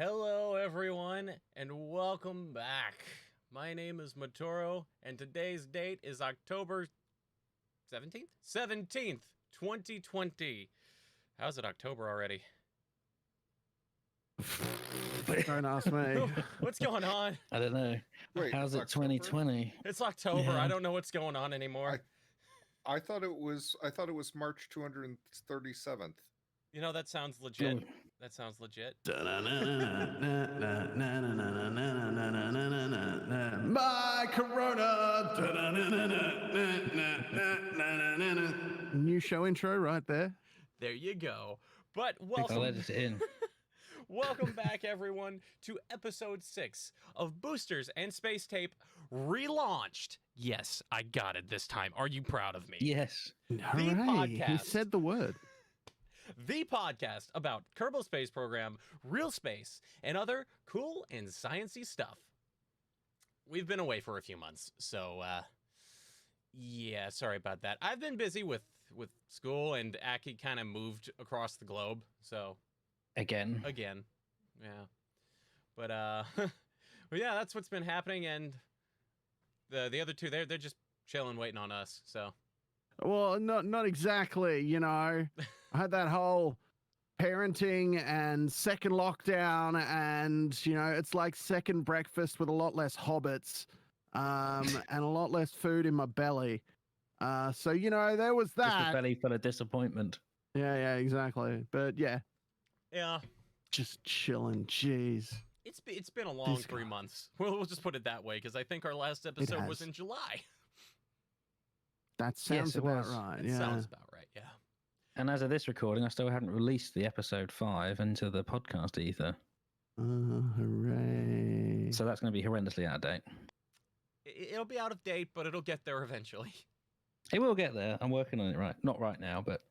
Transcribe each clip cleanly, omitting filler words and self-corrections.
Hello, everyone, and welcome back. My name is Matoro, and today's date is October 17th? 17th, 2020. How's it October already? Don't ask me. What's going on? I don't know. Wait, how's it 2020? It's October. Yeah. I don't know what's going on anymore. I thought it was March 237th. You know, that sounds legit. That sounds legit. My Corona. New show intro right there. There you go. But I'll welcome. edit it in. Welcome back, everyone, to episode 6 of Boosters and Space Tape relaunched. Yes, I got it this time. Are you proud of me? Yes. Hooray. podcast. He said the word. The podcast about Kerbal Space Program, real space, and other cool and sciencey stuff. We've been away for a few months, so, yeah, sorry about that. I've been busy with school, and Aki kind of moved across the globe, so... Again. Yeah. But, well, yeah, that's what's been happening, and the other two, they're just chilling, waiting on us, so... Well, not exactly, you know. I had that whole parenting and second lockdown, and, you know, it's like second breakfast with a lot less hobbits and a lot less food in my belly. So, you know, there was that. Just a belly full of disappointment. Yeah, exactly. But, yeah. Yeah. Just chilling, jeez. It's been a long 3 months. We'll just put it that way, because I think our last episode was in July. That sounds about right. It sounds about right, yeah. And as of this recording, I still haven't released the episode 5 into the podcast ether. Hooray. So that's going to be horrendously out of date. It'll be out of date, but it'll get there eventually. It will get there. I'm working on it not right now, but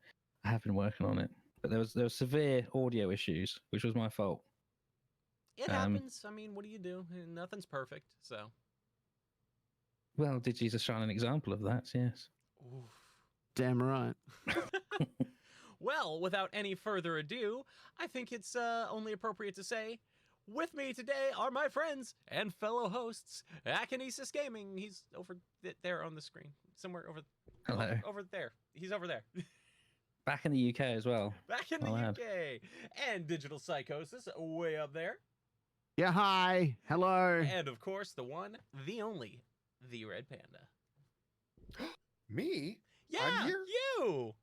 I have been working on it. But there was severe audio issues, which was my fault. It happens. I mean, what do you do? Nothing's perfect, so. Well, Digi's a shining example of that, yes. Oof. Damn right. Well, without any further ado, I think it's only appropriate to say, with me today are my friends and fellow hosts, Akinesis Gaming. He's over there on the screen, somewhere over. Hello. Over there. He's over there. Back in the UK as well. Back in the UK. And DigitalPsychosis, way up there. Yeah, hi. Hello. And, of course, the one, the only, TheReadPanda. Me? Yeah, I'm here? you!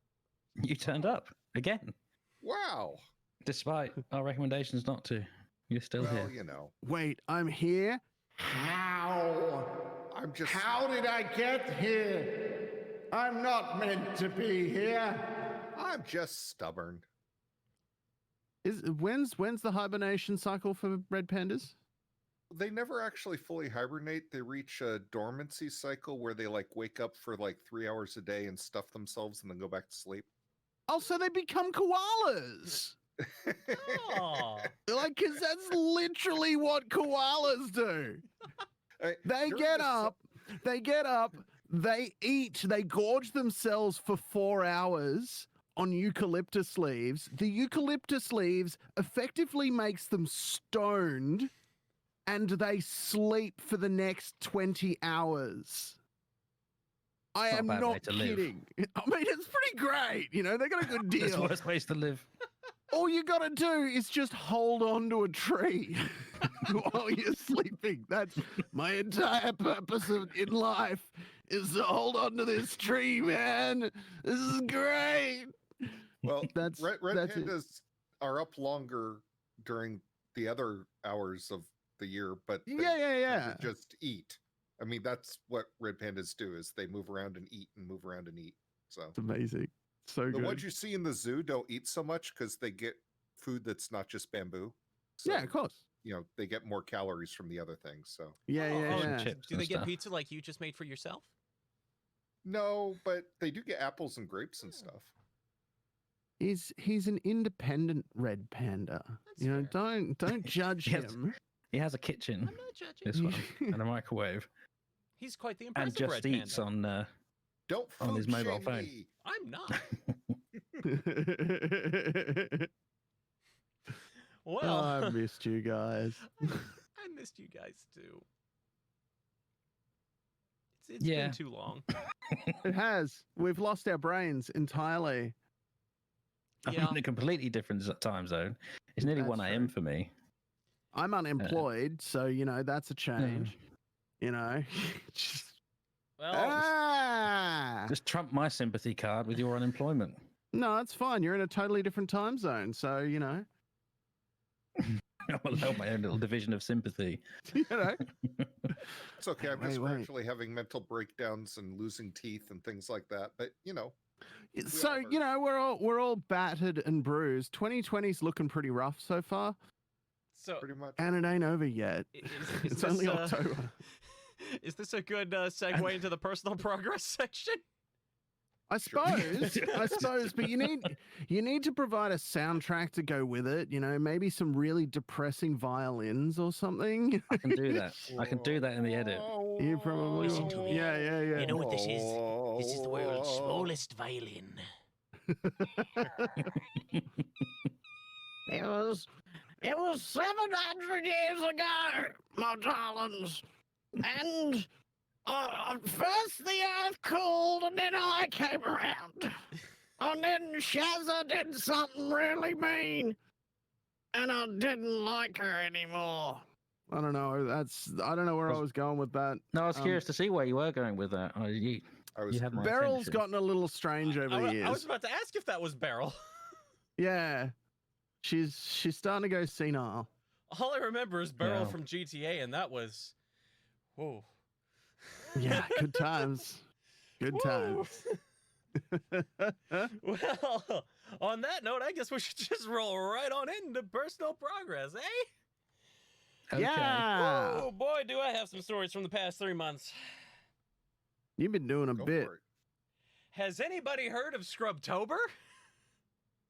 You turned up again, Wow. despite our recommendations not to. You're still Well, here. you know, Wait, I'm here? How? I'm just... How did I get here? I'm not meant to be here. I'm just stubborn. When's the hibernation cycle for red pandas? They never actually fully hibernate. They reach a dormancy cycle where they like wake up for like 3 hours a day and stuff themselves and then go back to sleep. Oh, so they become koalas. Oh. Like, because that's literally what koalas do. They get up, they eat, they gorge themselves for 4 hours on eucalyptus leaves. The eucalyptus leaves effectively makes them stoned, and they sleep for the next 20 hours. I am not kidding. I mean, it's pretty great. You know, they got a good deal. There's worse ways to live. All you got to do is just hold on to a tree while you're sleeping. That's my entire purpose in life, is to hold on to this tree, man. This is great. Well, red that's pandas are up longer during the other hours of the year, but they yeah. just eat. I mean, that's what red pandas do, is they move around and eat and move around and eat. So It's amazing. So the good. ones you see in the zoo don't eat so much because they get food that's not just bamboo. So, yeah, of course. you know, they get more calories from the other things. So Yeah. Chips Do they and get stuff. pizza like you just made for yourself? no, but they do get apples and grapes and stuff. He's an independent red panda. That's you know, fair. don't judge Yes. him. He has a kitchen, I'm not judging. this one, and a microwave, He's quite the and impressive just red eats panda. Don't On his food mobile shame phone. me. I'm not. Well, Oh, I missed you guys. I missed you guys too. It's Yeah. been too long. It has. We've lost our brains entirely. Yeah. I'm in a completely different time zone. It's nearly That's 1 a.m. true. for me. I'm unemployed, so that's a change. Just- Well, Just trump my sympathy card with your unemployment. No, it's fine. You're in a totally different time zone, so I'm allowed my own little division of sympathy. It's okay. I'm Wait, just wait. actually having mental breakdowns and losing teeth and things like that. But So all we're all battered and bruised. 2020's looking pretty rough so far, so pretty much. and it ain't over yet. is It's this, only October. Is this a good segue into the personal progress section? I suppose, but you need to provide a soundtrack to go with it. Maybe some really depressing violins or something. I can do that. I can do that in the edit. You probably Listen will. to me. Yeah. You know what this is? This is the world's smallest violin. It was 700 years ago, my darlings. And first the earth cooled, and then I came around. And then Shazza did something really mean. And I didn't like her anymore. I don't know. I don't know where I was going with that. No, I was curious to see where you were going with that. You had my Beryl's attention. gotten a little strange over the years. I was about to ask if that was Beryl. Yeah, she's starting to go senile. All I remember is Beryl Yeah. from GTA, and that was, whoa. Yeah, good times. Good times. Well, on that note, I guess we should just roll right on into personal progress, eh? Okay. Yeah. Oh boy, do I have some stories from the past 3 months. You've been doing a Go bit. for it. Has anybody heard of Scrubtober?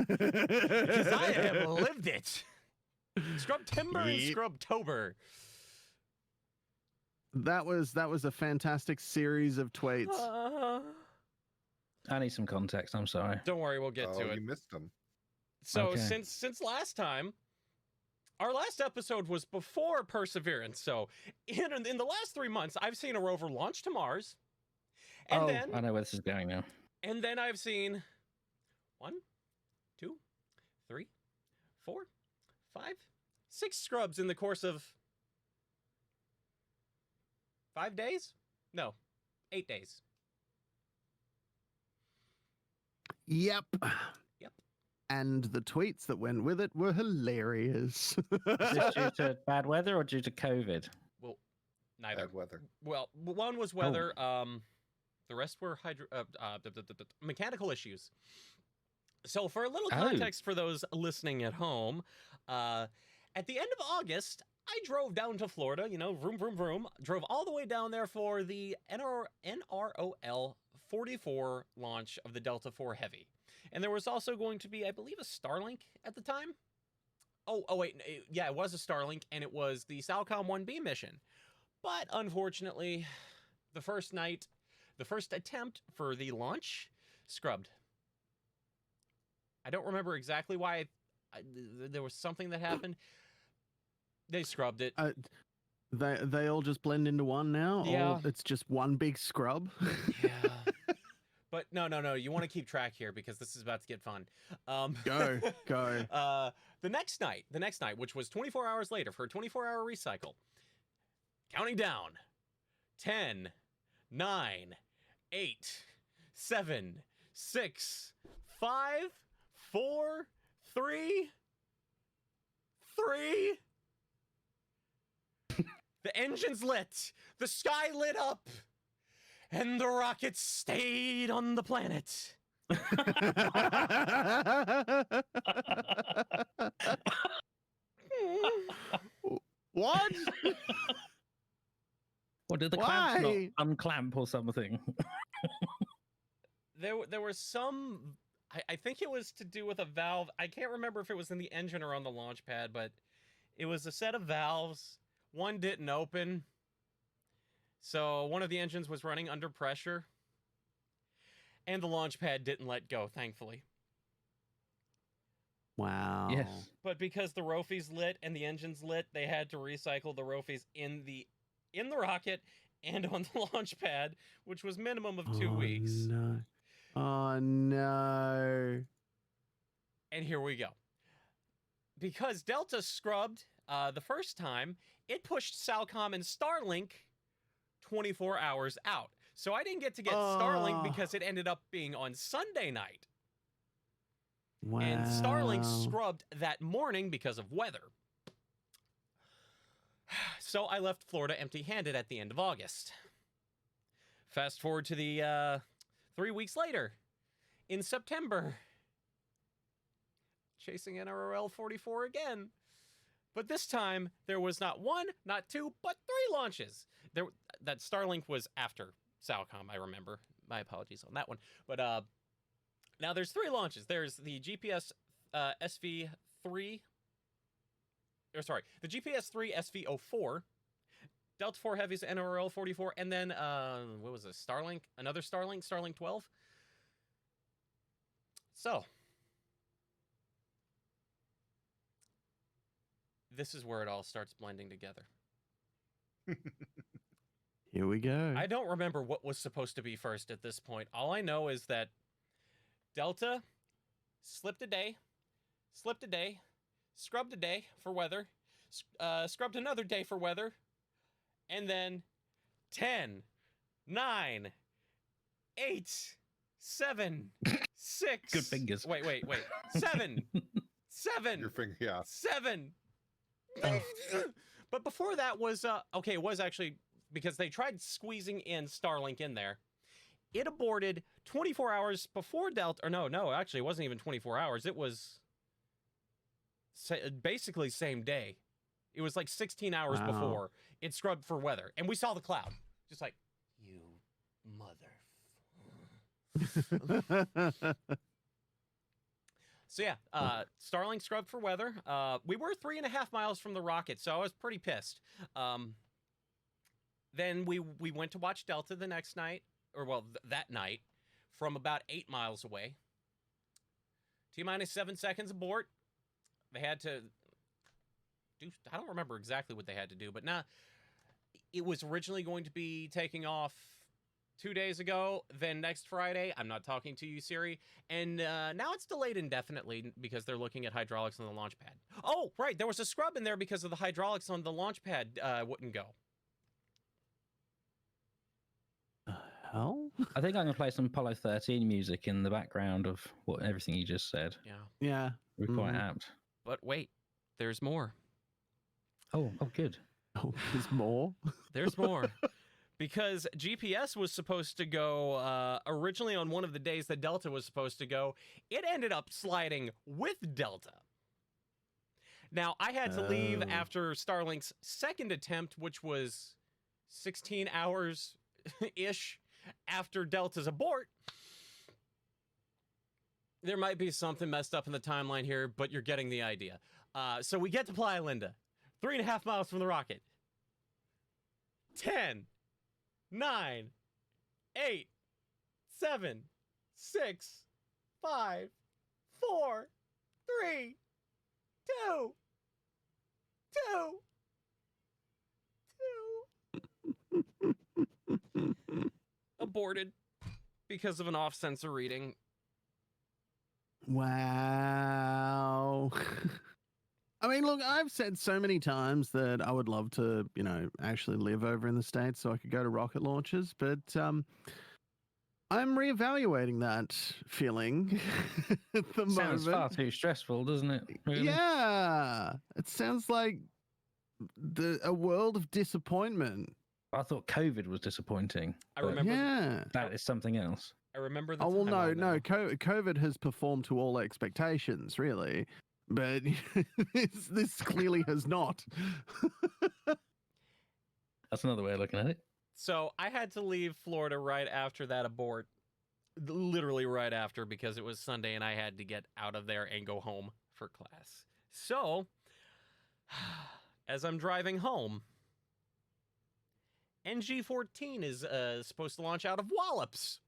Because I have lived it. Scrubtimber and Yep. Scrubtober. That was a fantastic series of tweets. I need some context. I'm sorry. Don't worry, we'll get to it. You missed them. So Okay. since last time, our last episode was before Perseverance. So in the last 3 months, I've seen a rover launch to Mars, and I know where this is going now. then I've seen 1, 2, 3, 4, 5, 6 scrubs in the course of 5 days? No, 8 days. Yep. Yep. And the tweets that went with it were hilarious. Is this due to bad weather or due to COVID? Well, neither. Bad weather. Well, one was weather. The rest were mechanical issues. So, for a little context for those listening at home, at the end of August, I drove down to Florida. Vroom, vroom, vroom. Drove all the way down there for the NROL 44 launch of the Delta IV Heavy, and there was also going to be, I believe, a Starlink at the time. Oh wait, yeah, it was a Starlink, and it was the Salcom 1B mission. But unfortunately, the first attempt for the launch, scrubbed. I don't remember exactly why. There was something that happened. They scrubbed it. They all just blend into one now? Yeah. It's just one big scrub? Yeah. But no. You want to keep track here because this is about to get fun. Go. The next night, which was 24 hours later for a 24-hour recycle, counting down 10, 9, 8, 7, 6, 5, 4, 3. The engines lit, the sky lit up, and the rockets stayed on the planet. What? Or did the clamps not Why? unclamp or something? There was some, I think it was to do with a valve. I can't remember if it was in the engine or on the launch pad, but it was a set of valves. One didn't open, so one of the engines was running under pressure, and the launch pad didn't let go, thankfully. Wow. Yes. But because the rofi's lit and the engine's lit, they had to recycle the rofis in the rocket and on the launch pad, which was minimum of 2 weeks. No. Oh no. And here we go. Because Delta scrubbed the first time, it pushed Salcom and Starlink 24 hours out. So I didn't get to get Starlink because it ended up being on Sunday night. Wow. And Starlink scrubbed that morning because of weather. So I left Florida empty-handed at the end of August. Fast forward to the 3 weeks later, in September, chasing NRL 44 again. But this time, there was not one, not two, but 3 launches. That Starlink was after Salcom, I remember. My apologies on that one. But now there's 3 launches. There's the GPS SV3, or sorry, the GPS 3 SV04, Delta 4 Heavy's NRL 44, and then what was this? Starlink, another Starlink, Starlink 12. So this is where it all starts blending together. Here we go. I don't remember what was supposed to be first at this point. All I know is that Delta slipped a day, scrubbed a day for weather, scrubbed another day for weather, and then 10, 9, 8, 7, 6. Good fingers. Wait. 7. 7. Your finger, yeah. 7. But before that was, okay, it was actually, because they tried squeezing in Starlink in there. It aborted 24 hours before Delta, or no, actually, it wasn't even 24 hours. It was basically same day. It was like 16 hours before it scrubbed for weather. And we saw the cloud. Just like, you mother. So yeah, Starlink scrubbed for weather. We were 3.5 miles from the rocket, so I was pretty pissed. Then we went to watch Delta the next night, or well, that night, from about 8 miles away. T-minus 7 seconds abort. They had to do, I don't remember exactly what they had to do, but nah, it was originally going to be taking off 2 days ago, then next Friday. I'm not talking to you, Siri. And now it's delayed indefinitely because they're looking at hydraulics on the launch pad. Oh, right, there was a scrub in there because of the hydraulics on the launch pad wouldn't go. Hell? I think I'm going to play some Apollo 13 music in the background of everything you just said. Yeah. Yeah. We're quite apt. But wait, there's more. Oh, good. Oh, there's more? There's more. Because GPS was supposed to go originally on one of the days that Delta was supposed to go. It ended up sliding with Delta. Now, I had to leave after Starlink's second attempt, which was 16 hours-ish after Delta's abort. There might be something messed up in the timeline here, but you're getting the idea. So we get to Playa Linda, 3.5 miles from the rocket. 10, 9, 8, 7, 6, 5, 4, 3, 2, 2. Aborted because of an off-sensor reading. Wow. I mean, look, I've said so many times that I would love to, actually live over in the States so I could go to rocket launches, but I'm reevaluating that feeling at the moment. Sounds far too stressful, doesn't it? Really? Yeah. It sounds like a world of disappointment. I thought COVID was disappointing. I but remember. Yeah. that is something else. I remember the. Oh, well, no. timeline now. COVID has performed to all expectations, really. But this clearly has not. That's another way of looking at it. So I had to leave Florida right after that abort. Literally right after, because it was Sunday and I had to get out of there and go home for class. So, as I'm driving home, NG-14 is supposed to launch out of Wallops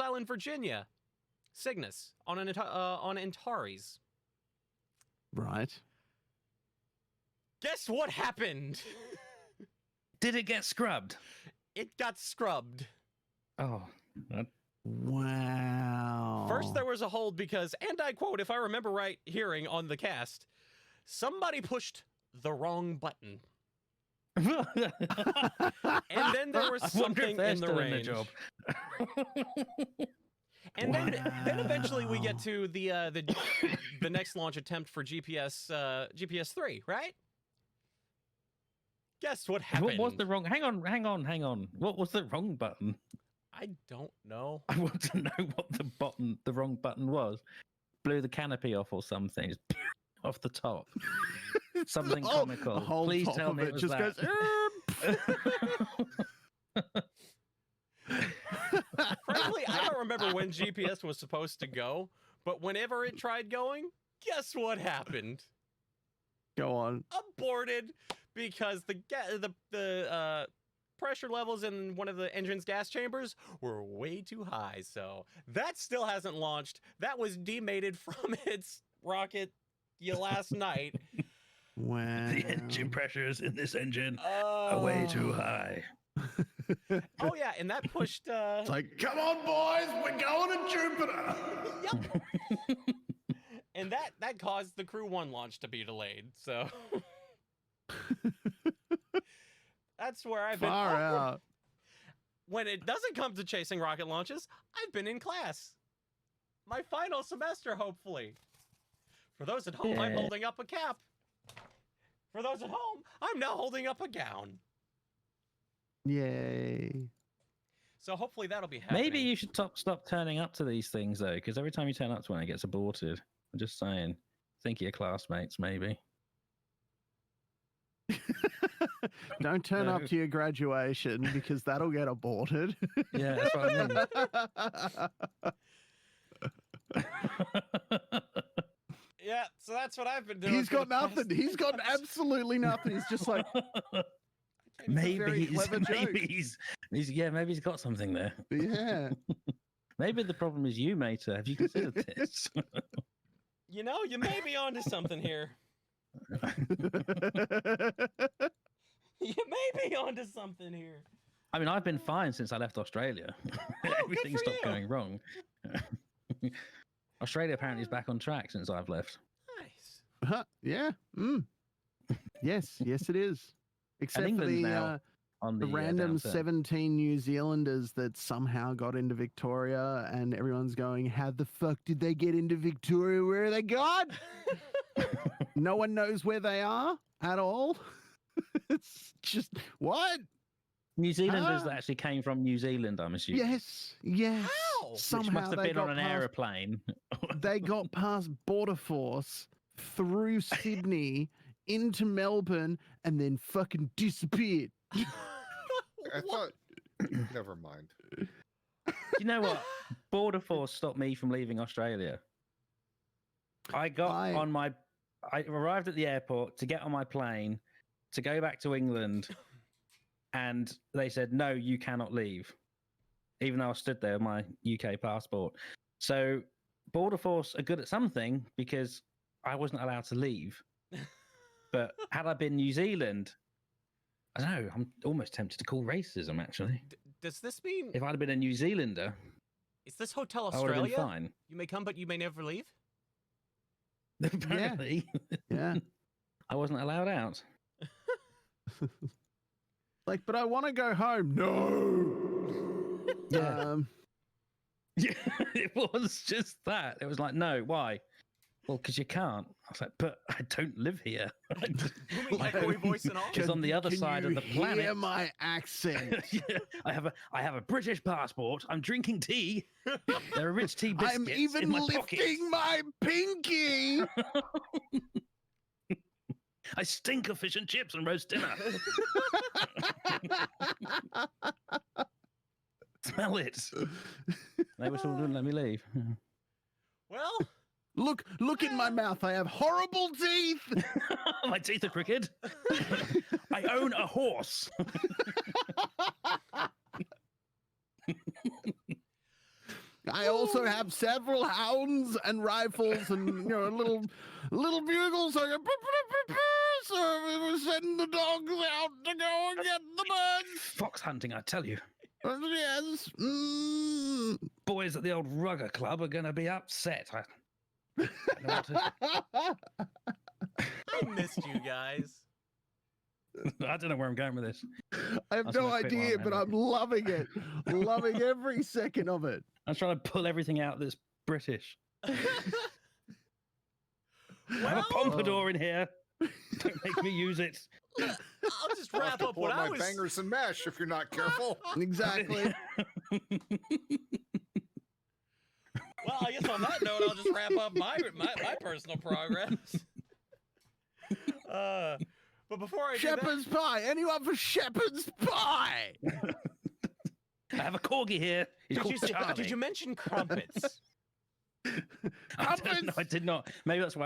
Island, Virginia. Cygnus, on Antares. Right. Guess what happened? Did it get scrubbed? It got scrubbed. Oh, Wow. First, there was a hold because, and I quote, if I remember right, hearing on the cast, somebody pushed the wrong button. And then there was I wonder if something they're in the still in range. the job. And then eventually we get to the next launch attempt for GPS 3, right? Guess what happened? What was the wrong? Hang on. What was the wrong button? I don't know. I want to know what the wrong button was. Blew the canopy off or something. Just off the top. Something comical. The whole Please top tell of me it it was just that. goes. Frankly, I don't remember when GPS was supposed to go, but whenever it tried going, guess what happened? Go on. Aborted because the pressure levels in one of the engine's gas chambers were way too high. So that still hasn't launched. That was demated from its rocket last night. Wow. The engine pressures in this engine are way too high. Oh yeah, and that pushed. It's like, come on, boys, we're going to Jupiter. Yep. And that caused the Crew 1 launch to be delayed. So that's where I've been. Far out. When it doesn't come to chasing rocket launches, I've been in class. My final semester, hopefully. For those at home, I'm Yeah. holding up a cap. For those at home, I'm now holding up a gown. Yay. So hopefully that'll be happening. Maybe you should stop turning up to these things though, because every time you turn up to one, it gets aborted. I'm just saying. Think of your classmates, maybe. Don't turn No. up to your graduation because that'll get aborted. Yeah, that's what I mean. Yeah, so that's what I've been doing. He's for the got nothing. past- He's got absolutely nothing. He's just like, maybe very clever joke. maybe he's got something there. yeah. Maybe the problem is you, Mater. Have you considered this? You know, you may be onto something here. You may be onto something here. I mean, I've been fine since I left Australia. Everything for stopped you. going wrong. Australia apparently is back on track since I've left. Nice. Huh, yeah. Mm. Yes, it is. Except for England's the now on the the random downturn. 17 New Zealanders that somehow got into Victoria, and everyone's going, how the fuck did they get into Victoria? Where are they gone? No one knows where they are at all. It's just, what? New Zealanders Ah. that actually came from New Zealand, I'm assuming. Yes, yes. How? Which Which Somehow must have they been got on an past, aeroplane. they got past Border Force through Sydney into Melbourne and then fucking disappeared. I thought. Never mind. You know what? Border Force stopped me from leaving Australia. I arrived at the airport to get on my plane to go back to England, and they said, no, you cannot leave, even though I stood there with my UK passport. So Border Force are good at something because I wasn't allowed to leave. But had I been New Zealand, I don't know, I'm almost tempted to call racism, actually. Does this mean If I'd have been a New Zealander, is this Hotel I would have been Australia? fine. You may come, but you may never leave. Apparently, Yeah. I wasn't allowed out. Like, but I want to go home. No. Yeah. Yeah, it was just that. It was like, no, why? Well, because you can't. I was like, but I don't live here. Booming echoey voice and all. It's on the other Can side you of the planet. hear my accent? Yeah, I have a British passport. I'm drinking tea. There are rich tea biscuits I'm even in my lifting my pinky. I stink of fish and chips and roast dinner. Smell it. They were still wouldn't let me leave. Well, Look in my mouth. I have horrible teeth. My teeth are crooked. I own a horse. I also have several hounds and rifles and little bugles. I go, so we're sending the dogs out to go and get the birds. Fox hunting, I tell you. Yes. Boys at the old Rugger Club are going to be upset. I don't know what to- I missed you guys. I don't know where I'm going with this. I have That's no my quick idea, one, but Henry. I'm loving it. Loving every second of it. I'm trying to pull everything out that's British. I have a Well, pompadour in here. Don't make me use it. I'll just I'll have wrap to up pull what out I my was. bangers and mash if you're not careful. Exactly. Well, I guess on that note, I'll just wrap up my personal progress. But before I do that, Shepherd's pie. Anyone for shepherd's pie? I have a corgi here. He's called Charlie. did you mention crumpets? I don't know, I did not. Maybe that's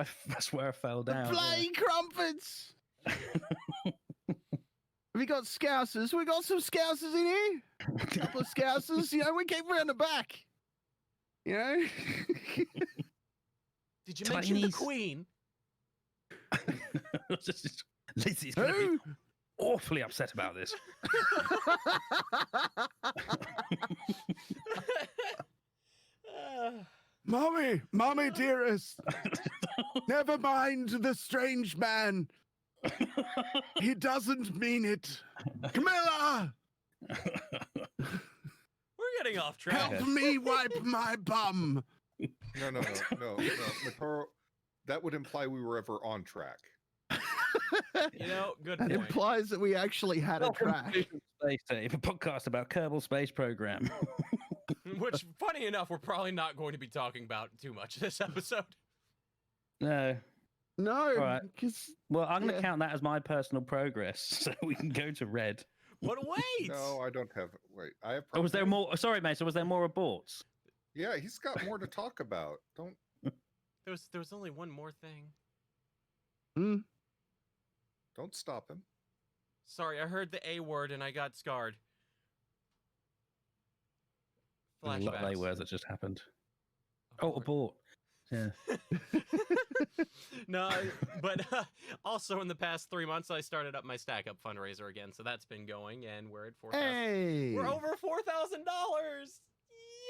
where I fell down. Bloody crumpets. Have you got scousers? We got some scousers in here. A couple of scousers. We keep round the back. Did you mention the Chinese. Queen? Lizzie's going to Who? be awfully upset about this. Mommy, dearest. Never mind the strange man. He doesn't mean it. Camilla, We're getting off track. help me wipe my bum. No. Matoro, that would imply we were ever on track. Good That point. implies that we actually had a Welcome track. to Spacetape, a podcast about Kerbal Space Program. Which, funny enough, we're probably not going to be talking about too much this episode. No. No, Right. because Well, I'm going to Yeah. count that as my personal progress, so we can go to red. But wait! No, I don't have. Wait, I have. Or was there problems. more? Sorry, mate. So was there more aborts? Yeah, he's got more to talk about. Don't. There was only one more thing. Don't stop him. Sorry, I heard the A word and I got scarred. A lot of Flashbacks. A words that just happened. Oh, abort. Yeah. No, but also in the past 3 months, I started up my Stack Up fundraiser again, so that's been going, and we're at hey, We're over $4,000.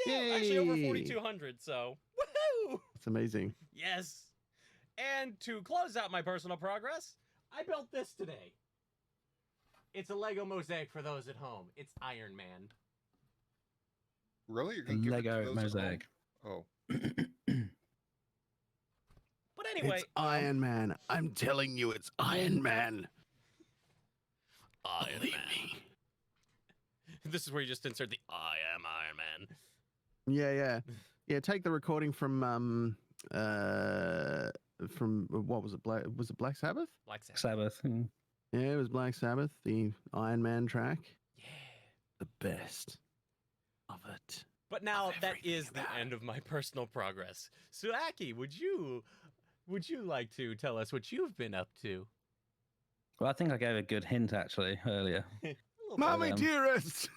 Yeah, actually over Yay. 4,200. So woohoo! it's amazing. Yes. And to close out my personal progress, I built this today. It's a Lego mosaic for those at home. It's Iron Man. Really? You're gonna give it to Lego those at home? mosaic. Oh, But anyway, It's Iron Man. I'm telling you, it's Iron Man. Iron Believe Man. me. This is where you just insert the I am Iron Man. Yeah. Take the recording from what was it? Was it Black Sabbath? Like Sabbath. Sabbath. Yeah, it was Black Sabbath. The Iron Man track. Yeah. The best of it. But now Of that everything is the about end of my personal progress. So Aki, would you like to tell us what you've been up to? Well, I think I gave a good hint actually earlier. A little Mommy, um, dearest.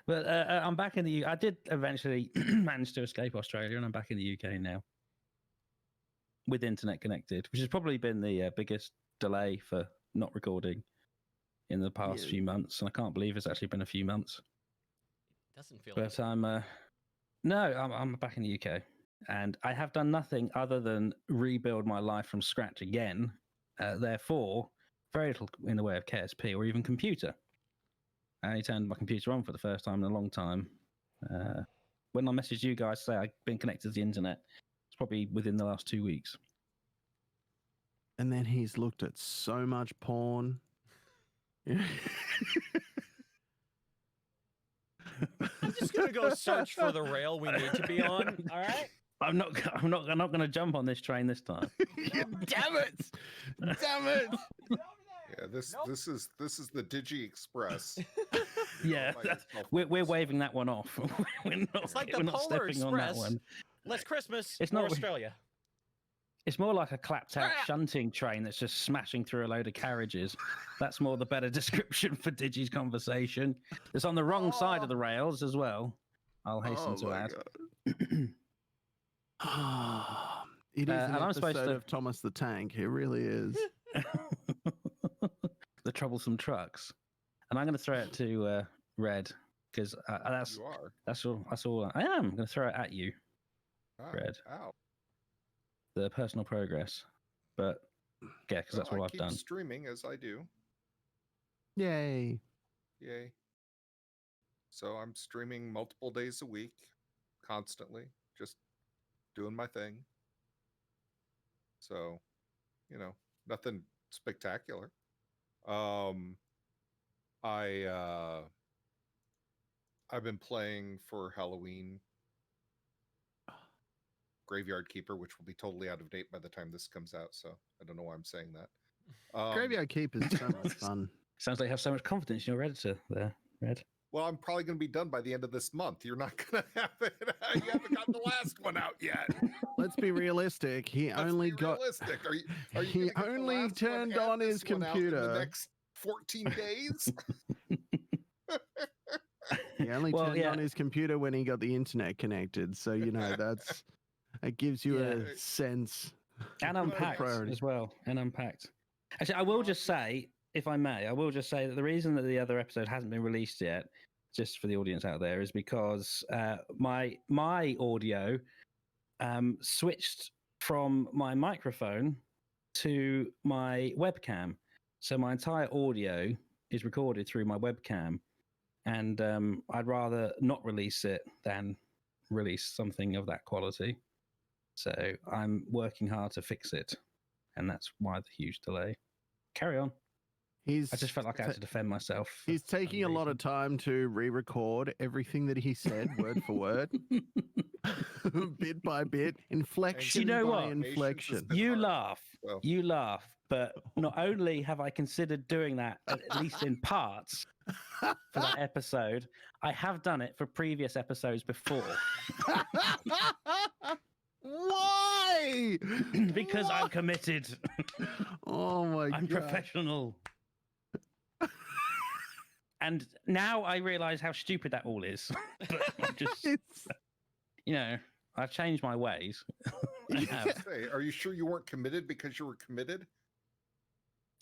But I'm back in the UK. I did eventually manage to escape Australia, and I'm back in the UK now with internet connected, which has probably been the biggest delay for not recording in the past Yeah. few months. And I can't believe it's actually been a few months. Doesn't feel like But I'm back in the UK, and I have done nothing other than rebuild my life from scratch again. Therefore, very little in the way of KSP or even computer. I only turned my computer on for the first time in a long time. When I messaged you guys to say I've been connected to the internet, it's probably within the last 2 weeks. And then he's looked at so much porn. Yeah. I'm just gonna go search for the rail we need to be on. All right. I'm not going to jump on this train this time. Damn it! Damn it! yeah. This is the Digi Express. Yeah, By that's, yourself. we're waving that one off. We're not, It's like we're the not Polar stepping on that Express. one. Less Christmas. It's more not- Australia. It's more like a clapped out shunting train that's just smashing through a load of carriages. That's more the better description for Digi's conversation. It's on the wrong side of the rails as well. I'll hasten to add. It is an and I'm supposed episode to- of Thomas the Tank. It really is. The troublesome trucks. And I'm going to throw it to Red because that's You are. that's all I am. I'm going to throw it at you, Ow, Red. Ow. The personal progress. But yeah, because that's Well, all I I've keep done. streaming as I do. Yay. Yay. So I'm streaming multiple days a week, constantly, just doing my thing. So, nothing spectacular. I've been playing for Halloween Graveyard Keeper, which will be totally out of date by the time this comes out, so I don't know why I'm saying that. Graveyard Keep is so much fun. Sounds like you have so much confidence in your editor there, Red. Well, I'm probably going to be done by the end of this month. You're not going to have it. You haven't got the last one out yet. Let's be realistic. He Let's only be got. realistic. Are you He gonna get the only last one turned and on his this one out in computer. the next 14 days? He only Well, turned yeah. on his computer when he got the internet connected. So it gives you Yeah. a sense. And unpacked priority. as well. And unpacked. Actually, I will just say, if I may, that the reason that the other episode hasn't been released yet, just for the audience out there, is because my audio switched from my microphone to my webcam. So my entire audio is recorded through my webcam. And I'd rather not release it than release something of that quality. So I'm working hard to fix it. And that's why the huge delay. Carry on. I just felt like I had to defend myself. He's taking a lot of time to re-record everything that he said, word for word, bit by bit, inflection You know by what? inflection. been You hard. laugh. Well. You laugh. But not only have I considered doing that, at least in parts, for that episode, I have done it for previous episodes before. Why? Because I'm committed. Oh my I'm god! professional. And now I realize how stupid that all is. But I'm just, It's I've changed my ways. I have. Say, are you sure you weren't committed because you were committed?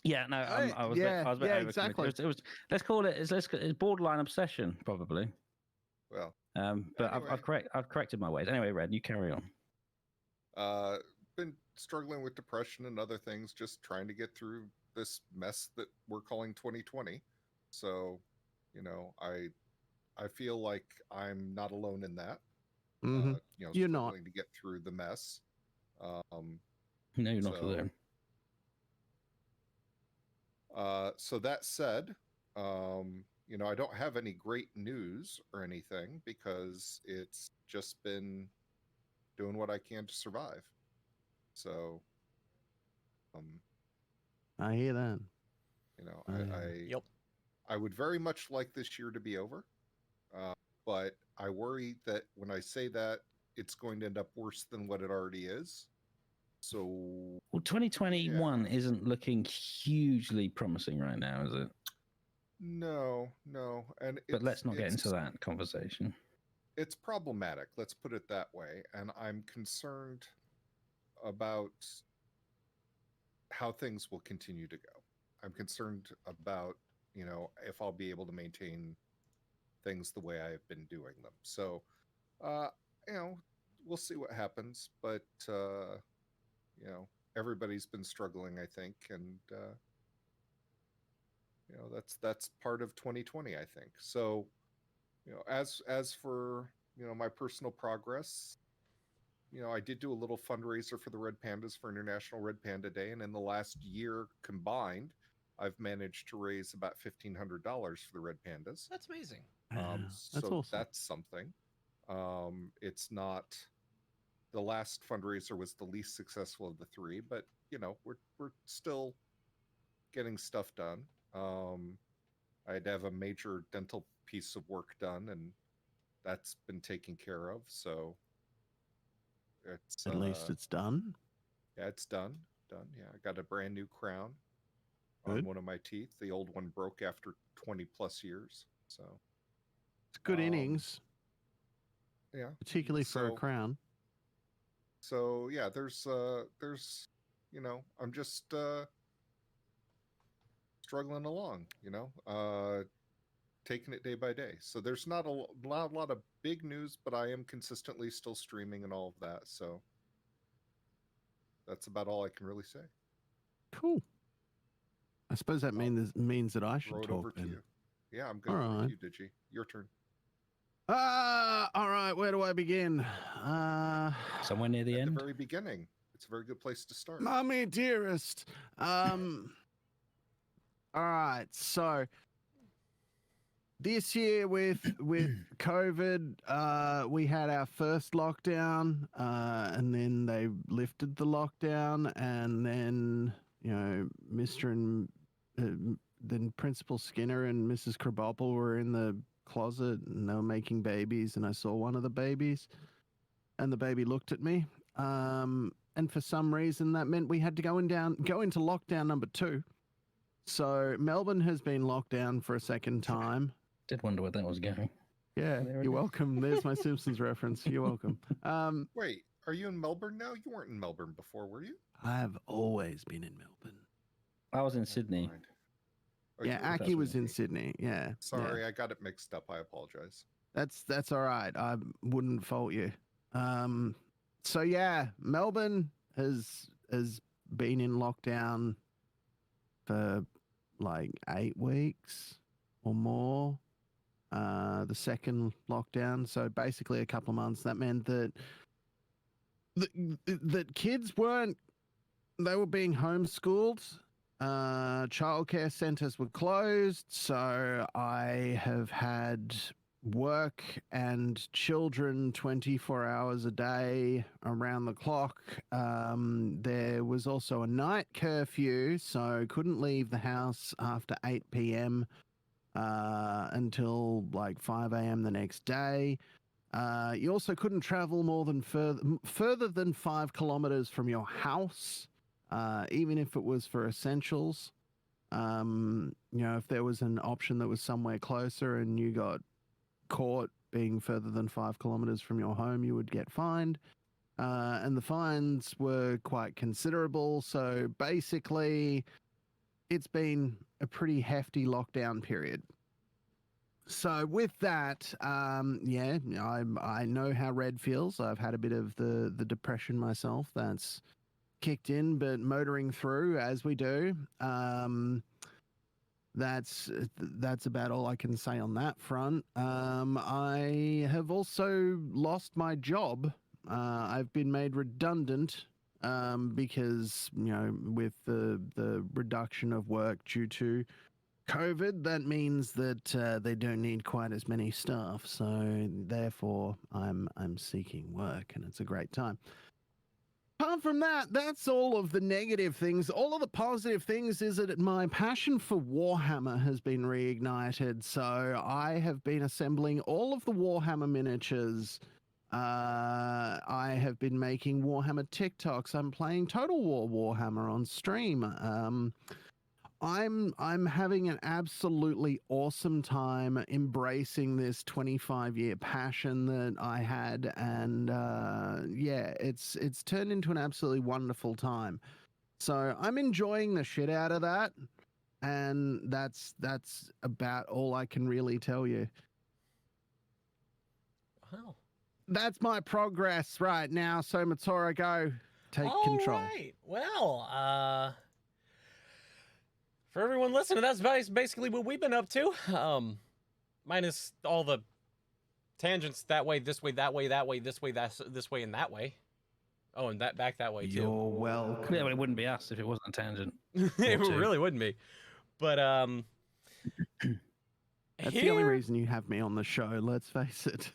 Yeah, no, I was. Yeah, I was a bit yeah, overcommitted. exactly. It was. Let's call it. It's borderline obsession, probably. Well, But Anyway. I've corrected my ways. Anyway, Red, you carry on. been struggling with depression and other things, just trying to get through this mess that we're calling 2020. So, I feel like I'm not alone in that. Mhm. You're not. struggling to get through the mess. No, you're not So- alone. So that said, I don't have any great news or anything because it's just been doing what I can to survive. So, I hear that. Yep. I would very much like this year to be over, but I worry that when I say that, it's going to end up worse than what it already is. So, Well, 2021 isn't looking hugely promising right now, is it? no, and But let's not get it's- into that conversation. It's problematic, let's put it that way, and I'm concerned about how things will continue to go. I'm concerned about, if I'll be able to maintain things the way I've been doing them. So, we'll see what happens, but everybody's been struggling, I think, and that's part of 2020, I think. So, as for my personal progress, I did do a little fundraiser for the Red Pandas for International Red Panda Day, and in the last year combined, I've managed to raise about $1,500 for the Red Pandas. That's amazing. That's So awesome. that's something. It's not the last fundraiser was the least successful of the three, but we're still getting stuff done. I had to have a major dental piece of work done, and that's been taken care of. So it's At least it's done. Yeah, it's done. Done. Yeah, I got a brand new crown on Good. one of my teeth. The old one broke after 20 plus years. So It's good Um, innings, yeah. particularly for a So crown. so yeah, there's I'm just struggling along, taking it day by day. So there's not a lot of big news, but I am consistently still streaming and all of that. So that's about all I can really say. Cool. I suppose that means that I should Throw it talk over to then. you. Yeah, I'm good All with right. you, Digi. Your turn. All right. Where do I begin? Somewhere near the At end. the very beginning. It's a very good place to start. Mommy dearest. All right. So this year with COVID, we had our first lockdown, and then they lifted the lockdown, and then Mr. and then Principal Skinner and Mrs. Kerbal were in the closet, and they were making babies, and I saw one of the babies, and the baby looked at me, and for some reason that meant we had to go into lockdown number 2. So Melbourne has been locked down for a second time. Did wonder where that was going. Yeah, There it you're is. welcome. There's my Simpsons reference. You're welcome. Wait, are you in Melbourne now? You weren't in Melbourne before, were you? I have always been in Melbourne. I was in Sydney. Mind. Oh, Yeah, you were Aki was in Sydney. Yeah. Sorry, yeah. I got it mixed up. I apologize. That's all right. I wouldn't fault you. So yeah, Melbourne has been in lockdown for like 8 weeks or more. The second lockdown, so basically a couple of months. That meant that kids they were being homeschooled. Childcare centers were closed, so I have had work and children 24 hours a day around the clock. There was also a night curfew, so couldn't leave the house after 8 p.m. Until like 5 a.m. the next day. You also couldn't travel more than further than 5 kilometers from your house, even if it was for essentials. If there was an option that was somewhere closer and you got caught being further than 5 kilometers from your home, you would get fined. And the fines were quite considerable. So basically, it's been a pretty hefty lockdown period. So with that, I know how red feels. I've had a bit of the depression myself that's kicked in, but motoring through as we do. That's about all I can say on that front. I have also lost my job. I've been made redundant because with the reduction of work due to COVID, that means that they don't need quite as many staff. So therefore, I'm seeking work, and it's a great time. Apart from that, that's all of the negative things. All of the positive things is that my passion for Warhammer has been reignited. So I have been assembling all of the Warhammer miniatures. I have been making Warhammer TikToks. I'm playing Total War Warhammer on stream. I'm having an absolutely awesome time embracing this 25-year passion that I had, and it's turned into an absolutely wonderful time. So I'm enjoying the shit out of that, and that's about all I can really tell you. Wow. That's my progress right now. So Matoro, go take control. All right. Well, for everyone listening, that's basically what we've been up to. Minus all the tangents that way, this way, that way, that way, this way, this way, and that way. Oh, and that back that way too. You're welcome. Yeah, well, it wouldn't be us if it wasn't a tangent. It really wouldn't be. But that's the only reason you have me on the show. Let's face it.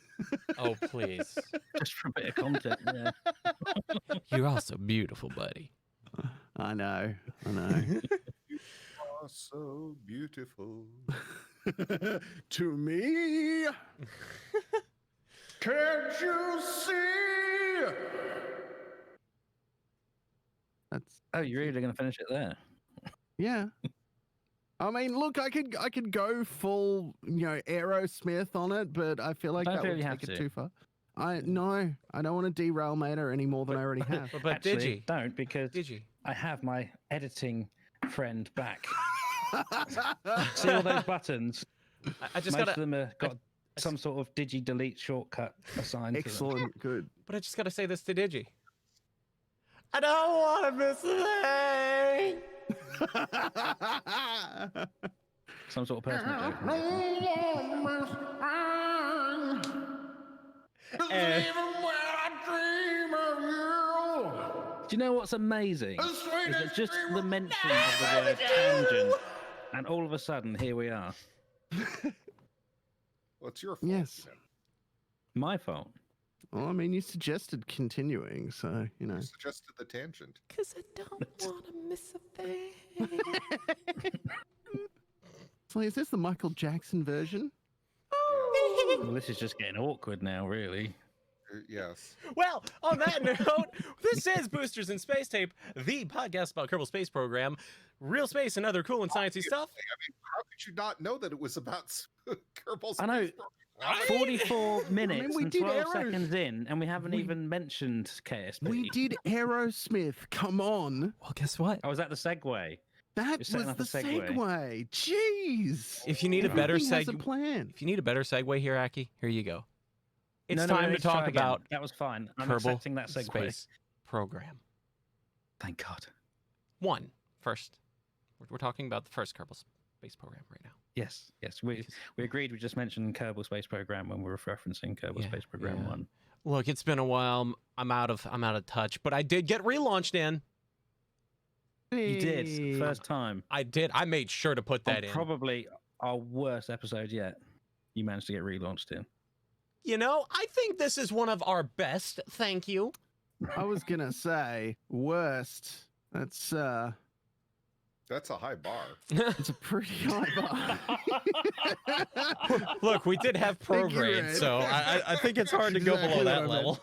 Oh, please. Just for a bit of content. Yeah. You're also beautiful, buddy. I know. Oh, so beautiful. To me, can't you see? Oh, you're really going to finish it there? Yeah. I mean, look, I could go full, Aerosmith on it, but I feel like Don't that feel would you have take it to. too far. No, I don't want to derail Mater any more than I already have. But Actually, Digi, don't, because Digi. I have my editing friend back. See all those buttons? I just Most gotta. of them have got some sort of Digi delete shortcut assigned to them. Excellent, good. But I just gotta say this to Digi. I don't want to miss a thing. Some sort of personal joke. Do you know what's amazing? Is that just the mention of the word tangent, and all of a sudden, here we are. Well, it's your fault. Yes. man. My fault. Well, I mean, you suggested continuing, so, You suggested the tangent. Because I don't want to miss a thing. So is this the Michael Jackson version? Well, this is just getting awkward now, really. Yes. Well, on that note, this is Boosters and Space Tape, the podcast about Kerbal Space Program, real space and other cool and sciencey stuff. I mean, how could you not know that it was about Kerbal Space I know. Program? 44 minutes we and did 12 arrows. seconds in, and we haven't We- even mentioned KSP. We did Aerosmith. Come on. Well, guess what? Oh, was that the segue? That You're was setting the up a segue. segue. Jeez. If you need a better Everything has a segue, plan. if you need a better segue here, Aki, here you go. It's No, time to let's try talk again. about That was fine. I'm Kerbal accepting that segue. Space Program. Thank God. First. We're talking about the first Kerbal Space Program right now. Yes, we agreed. We just mentioned Kerbal Space Program when we were referencing Kerbal Yeah, Space Program yeah. 1. Look, it's been a while. I'm out of touch, but I did get relaunched in. You did, Hey. first time. I did. I made sure to put that in. Probably our worst episode yet. You managed to get relaunched in. You know, I think this is one of our best. Thank you. I was gonna say worst. That's That's a high bar. it's a pretty high bar. Look, we did have pro Figure grade, it. so I think it's hard to go Exactly below what that I meant. level.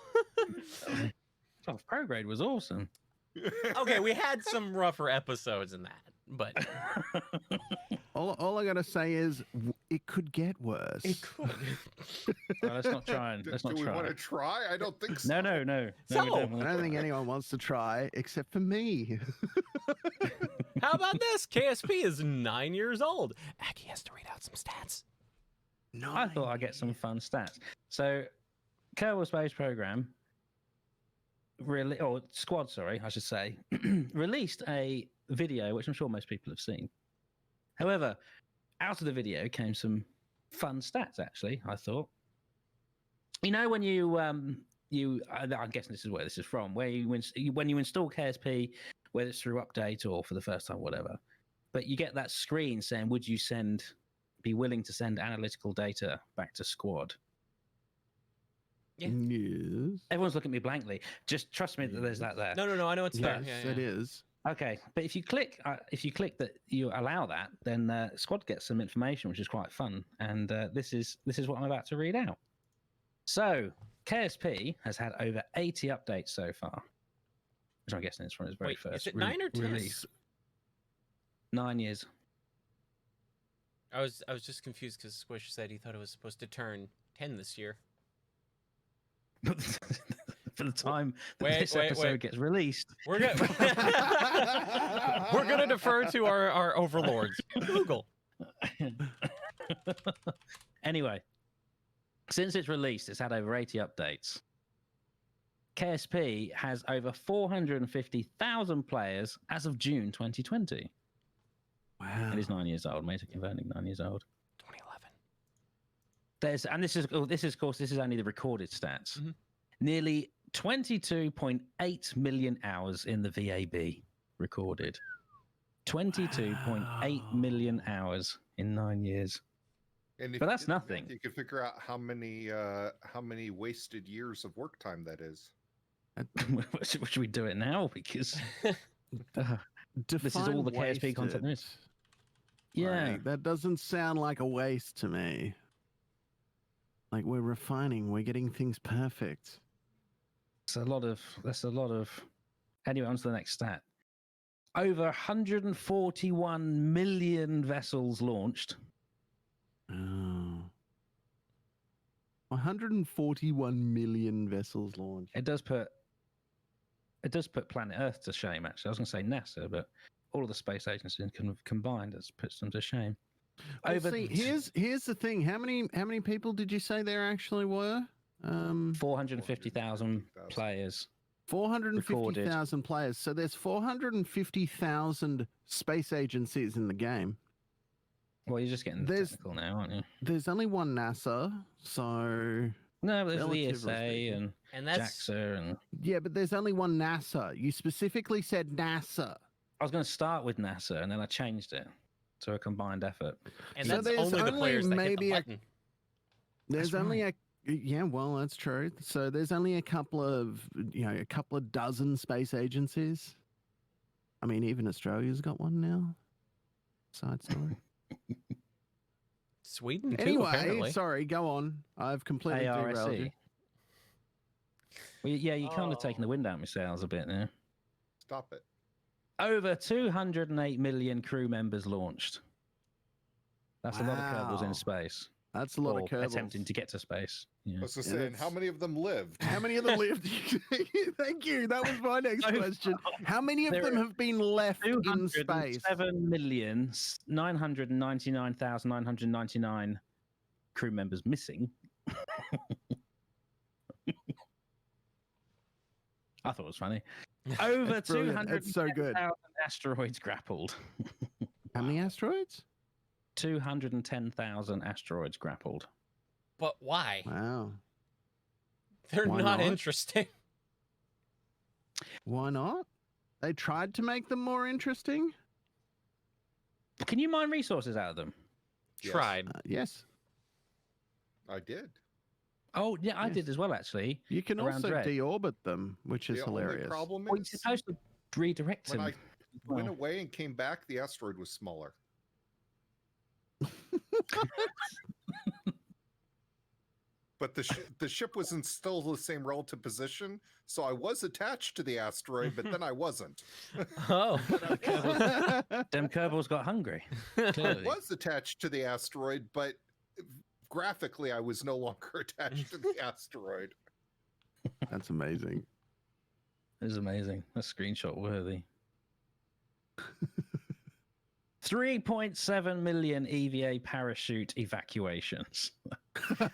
Oh, Pro Grade was awesome. Okay, we had some rougher episodes in that, but all I gotta say is it could get worse. it could. Well, let's not try and let's Do not we try. want to try? I don't think so. No. we So- don't I wanna don't think try. anyone wants to try except for me. How about this? KSP is 9 years old. Aki has to read out some stats. No, I thought I'd get some fun stats. So, Kerbal Space Program, Squad, sorry, I should say, released a video, which I'm sure most people have seen. However, out of the video came some fun stats, actually, I thought. You know, when I'm guessing this is where this is from, when you install KSP, whether it's through update or for the first time, whatever, but you get that screen saying, would you be willing to send analytical data back to Squad? Yeah. Yes. Everyone's looking at me blankly. Just trust me that there's that there. No, I know it's there. Yes, Yeah, it is. Okay, but if you click that you allow that, then Squad gets some information, which is quite fun. And this is what I'm about to read out. So KSP has had over 80 updates so far, which I'm guessing is from its very Wait, first is it 9 or 10? release. 9 years. I was just confused because Squish said he thought it was supposed to turn 10 this year. For the time that Wait, this wait, episode wait. gets released. We're gonna defer to our overlords. Google. Anyway, since its release, it's had over 80 updates. KSP has over 450,000 players as of June 2020. Wow. It is 9 years old, mate. Converting 9 years old. 2011. This is only the recorded stats. Mhm. Nearly 22.8 million hours in the VAB recorded. 22.8 million hours in 9 years. And if But you that's did the math, nothing. You can figure out how many wasted years of work time that is. Should we do it now? Because this is Define all the KSP content there is. wasted. Yeah. Like, that doesn't sound like a waste to me. Like we're refining, we're getting things perfect. That's a lot of. Anyway, on to the next stat. Over 141 million vessels launched. Oh. 141 million vessels launched. It does put planet Earth to shame. Actually, I was going to say NASA, but all of the space agencies combined has puts them to shame. Well, see, here's the thing. How many people did you say there actually were? 450,000 players. 450,000 players. So there's 450,000 space agencies in the game. Well, you're just getting technical now, aren't you? There's only one NASA, so no, but there's the ESA and that's JAXA and yeah, but there's only one NASA. You specifically said NASA. I was going to start with NASA, and then I changed it to a combined effort. and So that's there's only the only players that hit the maybe button. There's That's only yeah, well, that's true. So there's only a couple of dozen space agencies. I mean, even Australia's got one now. Side story. Sweden too, Anyway, apparently. sorry, go on. I've completely derailed you. ARSE. Well, yeah, you're kind of taking the wind out of my sails a bit now. Stop it. Over 208 million crew members launched. That's a lot of Kerbals Wow. in space. That's a lot or of Kerbals. attempting to get to space. Yeah. I was just Yeah, saying, that's- how many of them lived? How many of them lived? Thank you. That was my next question. How many of There them are have been left in space? 7,999,999 crew members missing. I thought it was funny. Over It's brilliant. 200,000 It's so good. asteroids grappled. How many asteroids? 210,000 asteroids grappled. But why? Wow. They're Why not not? interesting. Why not? They tried to make them more interesting. Can you mine resources out of them? Yes. Tried. Yes. I did. Oh, yeah, I Yes. did as well, actually. You can Around also Dread. deorbit them, which is The only hilarious. problem Well, you're is supposed to redirect when them. I went Well. away and came back, the asteroid was smaller. But the ship was in still the same relative position, so I was attached to the asteroid, but then I wasn't. Oh. Them Kerbals got hungry. I Clearly. was attached to the asteroid, but graphically, I was no longer attached to the asteroid. That's amazing. It was amazing. That's screenshot worthy. 3.7 million EVA parachute evacuations.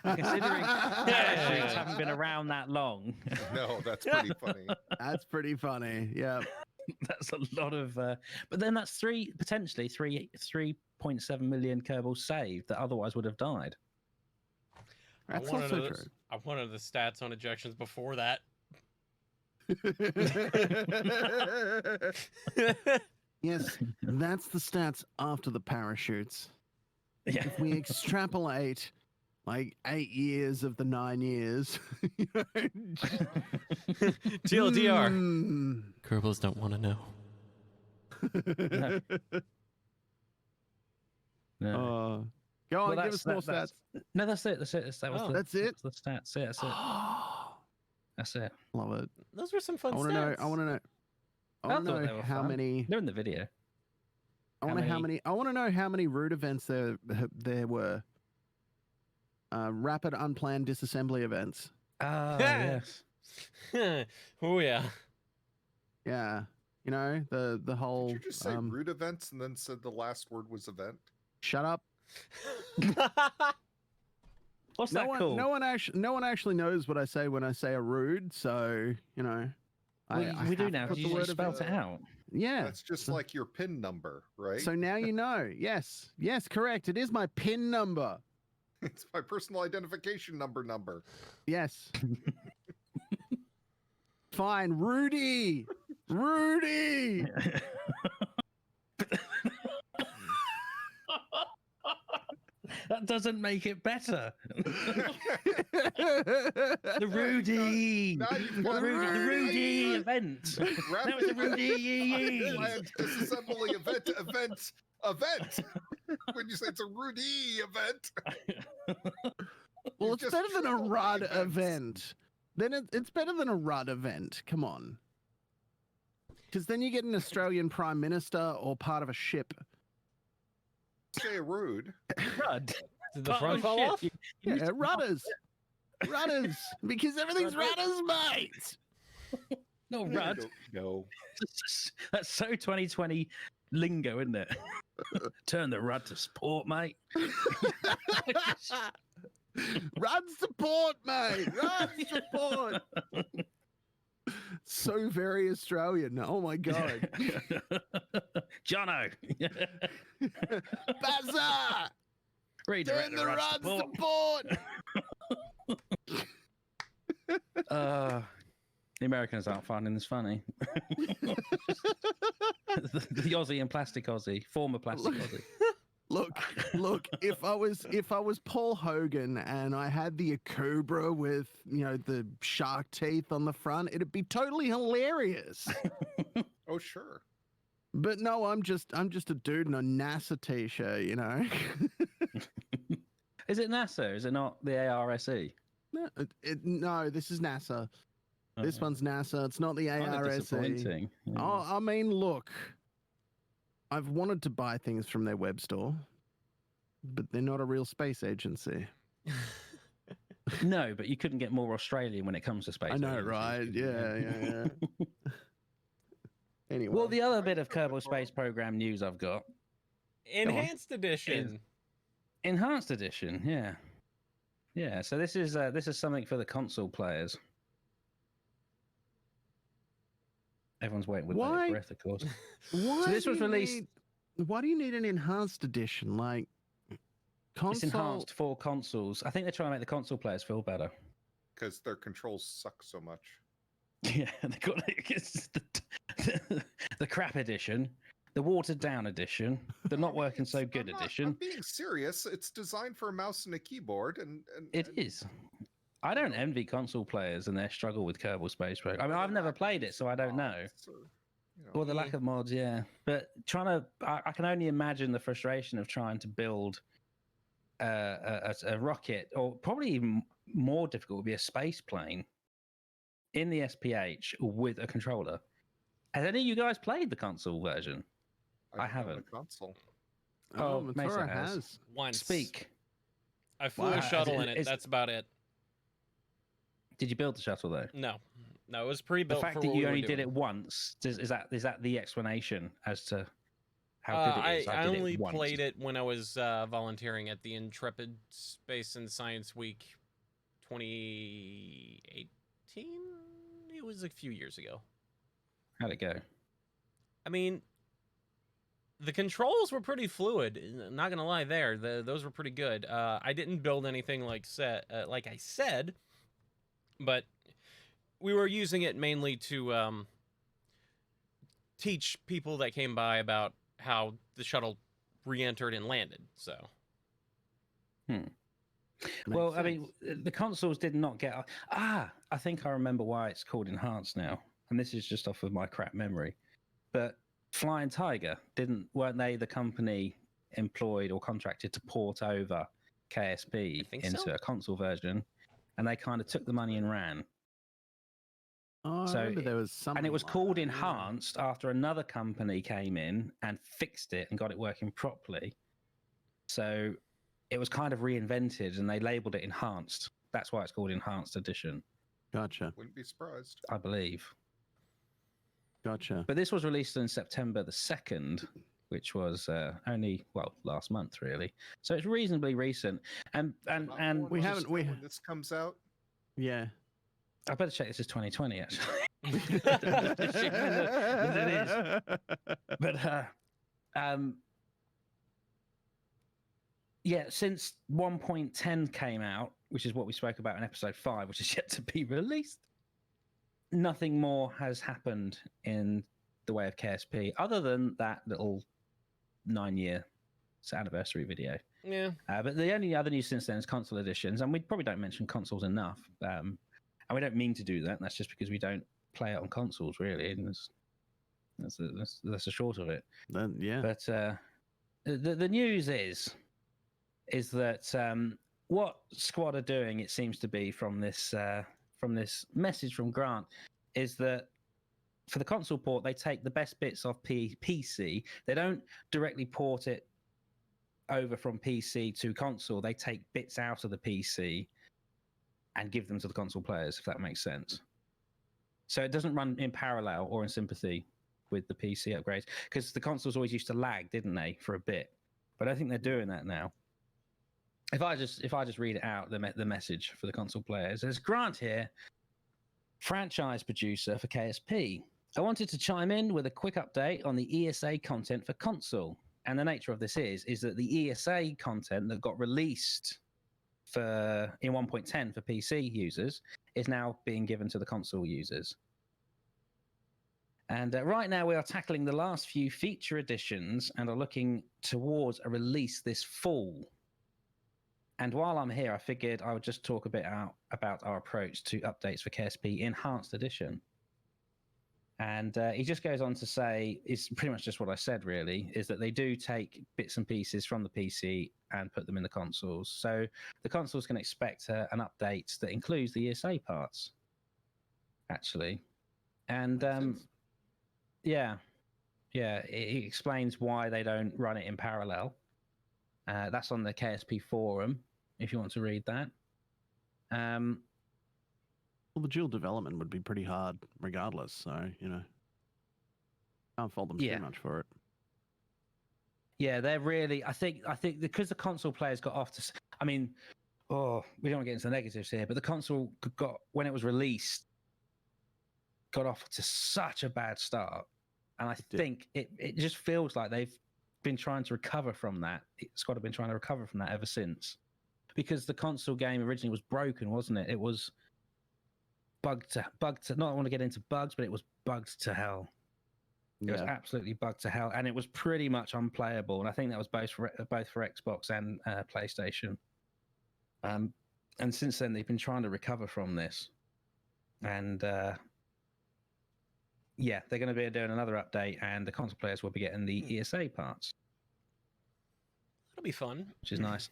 Considering parachutes haven't been around that long, No, that's pretty funny. That's pretty funny. Yeah. that's a lot of. But then that's potentially 3.7 million Kerbals saved that otherwise would have died. That's I wanted also those- I wanted the stats on ejections before that. true. Yes, that's the stats after the parachutes. Yeah. If we extrapolate like 8 years of the 9 years, TLDR. Hmm. Kerbals don't want to know. No. Go on, Well, give us more that's- stats. No, that's it. That's it. Oh. That's it? That's the stats. Yeah, that's it. That's it. Love it. Those were some fun I want stats. to know. I want to know. I want to thought they know were how fun. many. They're in the video. I want to how many. I want to know how many root events there were. Rapid unplanned disassembly events. Ah, yes. Oh yeah. Yeah, you know the whole. Did you just say root events and then said the last word was event? Shut up. What's No that one, called? no one actually knows what I say when I say a rude. So you know, we do have to now. put You the word just spelled event. it out. Yeah. That's just so- like your PIN number, right? So now you know. Yes, correct. It is my PIN number. It's my personal identification number. Yes. Fine, Rudy. Rudy. That doesn't make it better. The The Rudy. Now you've The got Rudy event. That was the Rudy. Unplanned disassembly event. When you say it's a Rudy event. Well, You it's just better than a tripled the RUD events. event. Then it's better than a RUD event. Come on. Because then you get an Australian Prime Minister or part of a ship. Say rude. Rudd. Did the front fall off? Yeah, rudders. Rudders. Because everything's rudders, mate. No, Rudd. No. That's so 2020 lingo, isn't it? Turn the Rudd to sport, mate. Run support, mate. Run support. So very Australian. Oh my god. Jono. Bazza! Redirect Turn the run support. The Americans aren't finding this funny. the Aussie and plastic Aussie, former plastic Aussie. Look. If I was Paul Hogan and I had the cobra with the shark teeth on the front, it'd be totally hilarious. Oh sure. But no, I'm just a dude in a NASA t-shirt, Is it NASA? Is it not the ARSE? No, this is NASA. This one's NASA. It's not the Kind of ARSE. disappointing. Yeah. Oh, I mean, look. I've wanted to buy things from their web store, but they're not a real space agency. No, but you couldn't get more Australian when it comes to space. I know, agencies, right? could you? Yeah. Anyway. Well, the other bit of Kerbal Space Program news I've got. Enhanced edition. Enhanced edition, yeah. Yeah, so this is something for the console players. Everyone's waiting with their breath, of course. Why So this was released. Why do you need an enhanced edition? Like, console? It's enhanced for consoles. I think they're trying to make the console players feel better. Because their controls suck so much. Yeah, they got the crap edition, the watered down edition, the not working so good edition. I'm being serious. It's designed for a mouse and a keyboard, and It is. I don't envy console players and their struggle with Kerbal Space Program. I mean, I've never played it, so I don't know. Or the lack of mods, yeah. But I can only imagine the frustration of trying to build a rocket, or probably even more difficult would be a space plane in the SPH with a controller. Has any of you guys played the console version? I haven't. The console. Oh, Mesa Matoro has. has. Once. Speak. I flew Wow. a shuttle in it. Is- That's about it. Did you build the shuttle though? No, it was The pre-built. fact for that what you we were only did doing. it once is that the explanation as to how good it is? I did it only once. played it when I was volunteering at the Intrepid Space and Science Week 2018. It was a few years ago. How'd it go? I mean, the controls were pretty fluid. Not gonna lie, those were pretty good. I didn't build anything like I said, but we were using it mainly to teach people that came by about how the shuttle re-entered and landed. So, Well, I mean, the consoles did not get. I think I remember why it's called Enhanced now, and this is just off of my crap memory. But Flying Tiger weren't they the company employed or contracted to port over KSP think into so. a console version, and they kind of took the money and ran. Oh, I So remember there was something. And it was like called that, yeah. Enhanced after another company came in and fixed it and got it working properly. So it was kind of reinvented and they labeled it Enhanced. That's why it's called Enhanced Edition, Gotcha. Wouldn't be surprised. I believe. Gotcha. But this was released on September the 2nd, which was only, last month, really. So it's reasonably recent. And we haven't- we- when this comes out. Yeah. I better check this is 2020, actually. But yeah, since 1.10 came out, which is what we spoke about in episode 5, which is yet to be released, nothing more has happened in the way of KSP other than that little 9-year anniversary video. yeah. But the only other news since then is console editions, and we probably don't mention consoles enough. And we don't mean to do that. That's just because we don't play it on consoles, really. And that's the short of it. Then, yeah. But the news is that what Squad are doing, it seems to be from this message from Grant, is that for the console port, they take the best bits of PC. They don't directly port it over from PC to console. They take bits out of the PC and give them to the console players, if that makes sense. So it doesn't run in parallel or in sympathy with the PC upgrades, because the consoles always used to lag, didn't they, for a bit? But I think they're doing that now. If I just read it out, the message for the console players, there's Grant here, franchise producer for KSP. I wanted to chime in with a quick update on the ESA content for console. And the nature of this is that the ESA content that got released in 1.10 for PC users is now being given to the console users. And right now we are tackling the last few feature additions and are looking towards a release this fall. And while I'm here, I figured I would just talk a bit about our approach to updates for KSP Enhanced Edition. And he just goes on to say, it's pretty much just what I said, really, is that they do take bits and pieces from the PC and put them in the consoles. So the consoles can expect an update that includes the ESA parts, actually. And yeah, it explains why they don't run it in parallel. That's on the KSP forum, if you want to read that. Well, the dual development would be pretty hard regardless, so, can't fault them too much for it. Yeah, they're really, I think because the console players got off to, we don't want to get into the negatives here, but the console when it was released, got off to such a bad start. And I think it just feels like they've been trying to recover from that. Squad have been trying to recover from that ever since. Because the console game originally was broken, wasn't it? It was bugged to not want to get into bugs, but it was bugged to hell. It was absolutely bugged to hell, and it was pretty much unplayable. And I think that was both for Xbox and PlayStation. And since then, they've been trying to recover from this. And they're going to be doing another update, and the console players will be getting the ESA parts. That'll be fun. Which is nice.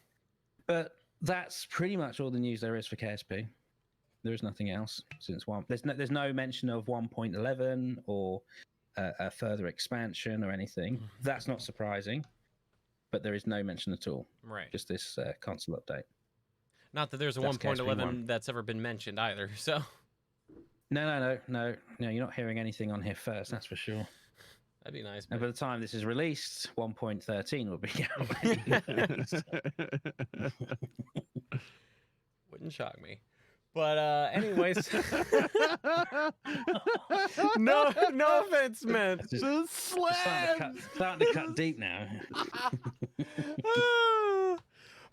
But that's pretty much all the news there is for KSP. There is nothing else since there's no mention of 1.11 or a further expansion or anything. That's not surprising, but there is no mention at all. Right. Just this console update. Not that there's a 1.11 that's ever been mentioned either. So. No. You're not hearing anything on here first. That's for sure. That'd be nice. And by the time this is released, 1.13 will be out. Wouldn't shock me. But anyways, no offense meant. Just starting to cut deep now.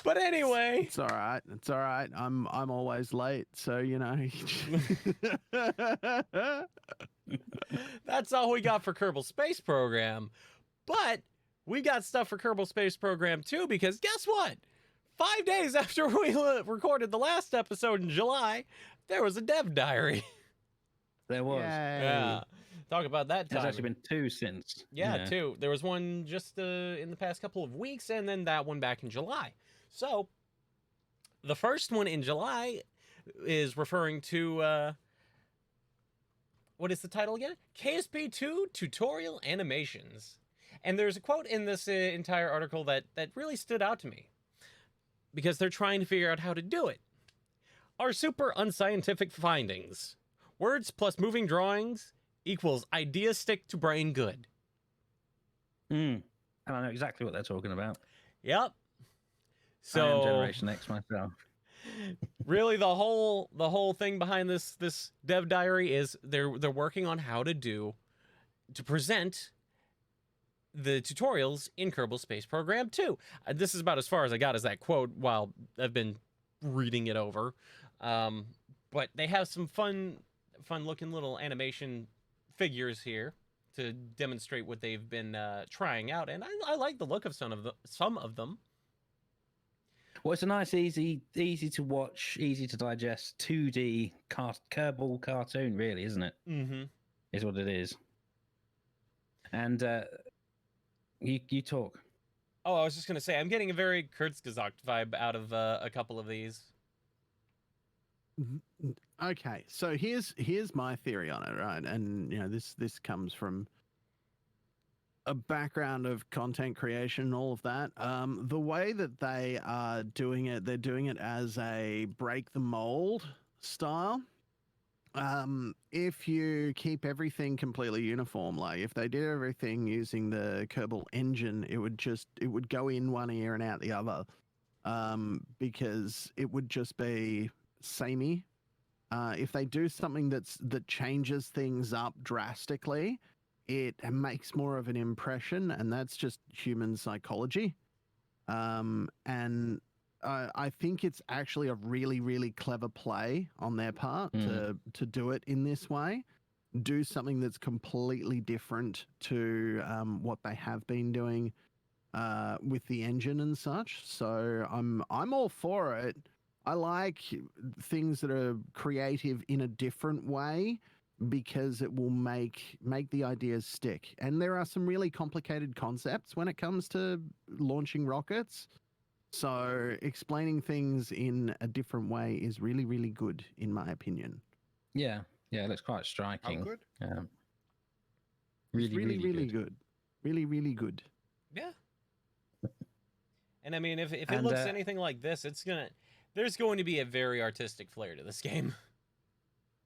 But anyway, it's all right. I'm always late, so That's all we got for Kerbal Space Program. But we got stuff for Kerbal Space Program too, because guess what? 5 days after we recorded the last episode in July, there was a dev diary. There was. Yay. Yeah. Talk about that time. There's actually been two since. Yeah, two. There was one just in the past couple of weeks, and then that one back in July. So, the first one in July is referring to, what is the title again? KSP2 Tutorial Animations. And there's a quote in this entire article that really stood out to me. Because they're trying to figure out how to do it. Our super unscientific findings. Words plus moving drawings equals ideas stick to brain good. And I know exactly what they're talking about. Yep. So I am Generation X myself. Really, the whole thing behind this dev diary is they're working on how to present the tutorials in Kerbal Space Program 2. This is about as far as I got as that quote while I've been reading it over. But they have some fun looking little animation figures here to demonstrate what they've been trying out, and I like the look of some of them. Well, it's a nice, easy to watch, easy to digest 2D Kerbal cartoon, really, isn't it? Mm-hmm. Is what it is. And you talk. Oh, I was just gonna say, I'm getting a very Kurzgesagt vibe out of a couple of these. Okay, so here's my theory on it, right? And this comes from a background of content creation and all of that. The way that they are doing it, they're doing it as a break the mold style. If you keep everything completely uniform, like if they did everything using the Kerbal engine, it would go in one ear and out the other, because it would just be samey. If they do something that changes things up drastically, it makes more of an impression, and that's just human psychology. And I think it's actually a really, really clever play on their part to do it in this way. Do something that's completely different to what they have been doing with the engine and such. So I'm all for it. I like things that are creative in a different way because it will make the ideas stick. And there are some really complicated concepts when it comes to launching rockets. So explaining things in a different way is really, really good, in my opinion. Yeah, it looks quite striking. How good? Really, really, really good. Really, really good. Yeah. And I mean, if it looks anything like this, there's going to be a very artistic flair to this game.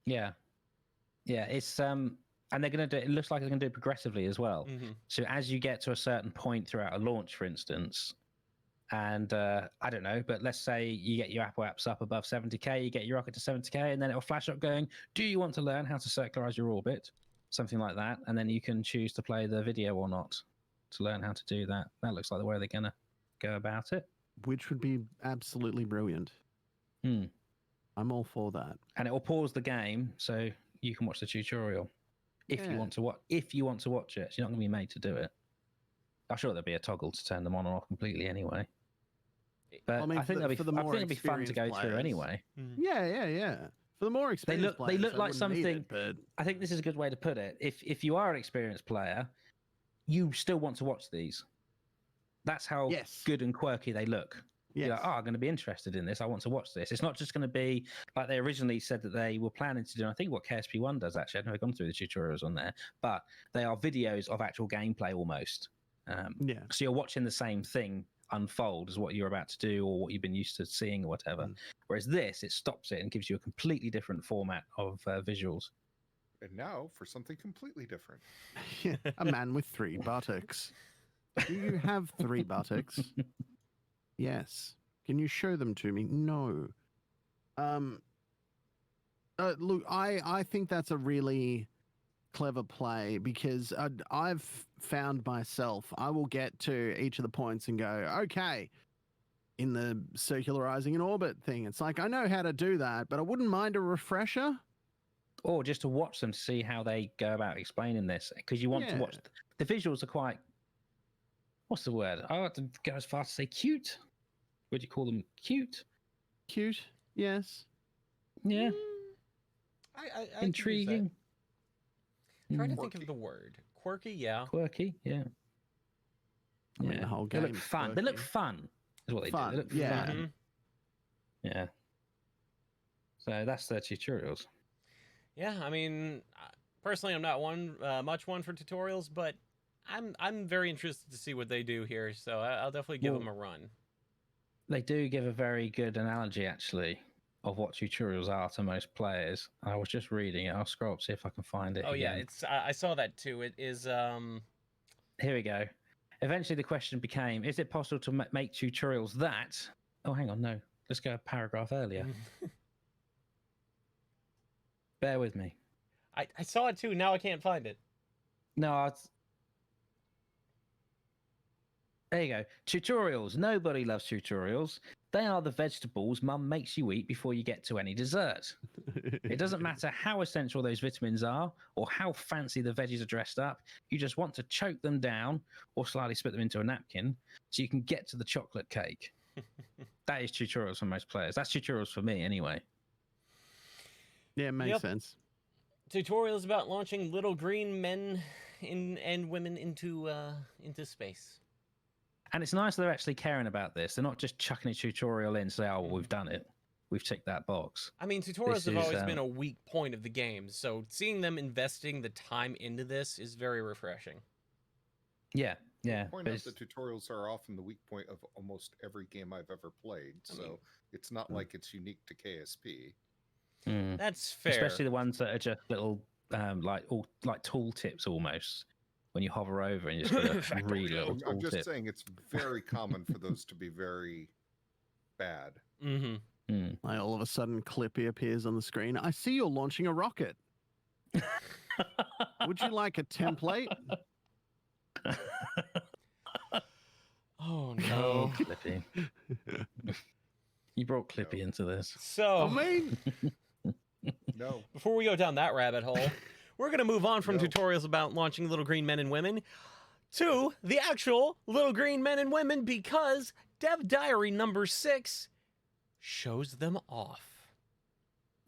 Yeah, it's and they're going to do. It looks like they're going to do it progressively as well. Mm-hmm. So as you get to a certain point throughout a launch, for instance, and I don't know, but let's say you get your Apple apps up above 70k, you get your rocket to 70k, and then it'll flash up going, "Do you want to learn how to circularize your orbit?" Something like that, and then you can choose to play the video or not to learn how to do that. That looks like the way they're going to go about it. Which would be absolutely brilliant. I'm all for that. And it will pause the game so you can watch the tutorial if you want to watch. If you want to watch it, so you're not going to be made to do it. I'm sure there'll be a toggle to turn them on or off completely anyway. But I think it'll be fun to go through anyway. Yeah. For the more experienced players, they look like something. It, but I think this is a good way to put it. If you are an experienced player, you still want to watch these. That's how good and quirky they look. You're like, I'm going to be interested in this. I want to watch this. It's not just going to be like they originally said that they were planning to do. And I think what KSP1 does, actually, I've never gone through the tutorials on there, but they are videos of actual gameplay almost. So you're watching the same thing unfold as what you're about to do or what you've been used to seeing or whatever. Whereas this, it stops it and gives you a completely different format of visuals. And now for something completely different. A man with 3 buttocks. Do you have 3 buttocks? Yes. Can you show them to me? No. Look, I think that's a really clever play because I've found myself, I will get to each of the points and go, okay, in the circularizing an orbit thing, it's like, I know how to do that, but I wouldn't mind a refresher. Or just to watch them to see how they go about explaining this, because you want to watch. The visuals are quite, what's the word? I want to go as far as to say cute. Would you call them cute? Cute, yes. Yeah. I intriguing. Trying to think of the word. Quirky, yeah. Quirky, yeah. I mean, the whole game. They look fun. Quirky. They look fun, is what they do. They look fun. Mm-hmm. Yeah. So that's their tutorials. Yeah, I mean, personally, I'm not much one for tutorials, but I'm very interested to see what they do here. So I'll definitely give them a run. They do give a very good analogy, actually, of what tutorials are to most players. I was just reading it. I'll scroll up see if I can find it. Oh again. yeah, it's I saw that too. It is Here we go. Eventually, the question became: is it possible to make tutorials that? Oh, hang on, no. Let's go a paragraph earlier. Bear with me. I saw it too. Now I can't find it. No, there you go. Tutorials. Nobody loves tutorials. They are the vegetables Mum makes you eat before you get to any dessert. It doesn't matter how essential those vitamins are or how fancy the veggies are dressed up. You just want to choke them down or slightly split them into a napkin so you can get to the chocolate cake. That is tutorials for most players. That's tutorials for me anyway. Yeah, it makes sense. Tutorials about launching little green men and women into space. And it's nice they're actually caring about this. They're not just chucking a tutorial in and say, oh, well, we've done it. we've ticked that box. I mean, tutorials This have is, always been a weak point of the game, so seeing them investing the time into this is very refreshing. Yeah, yeah. Point but out the tutorials are often the weak point of almost every game I've ever played, so mean- it's not like it's unique to KSP. That's fair. Especially the ones that are just little, like tool tips almost. When you hover over and you just get a really little I'm just tooltip. saying it's very common for those to be very bad. Mm-hmm. Like all of a sudden, Clippy appears on the screen. I see you're launching a rocket. Would you like a template? Oh Oh, no. Clippy. You brought Clippy into this. So, I mean, No. before we go down that rabbit hole, we're going to move on from No. tutorials about launching little green men and women to the actual little green men and women, because Dev Diary number 6 shows them off.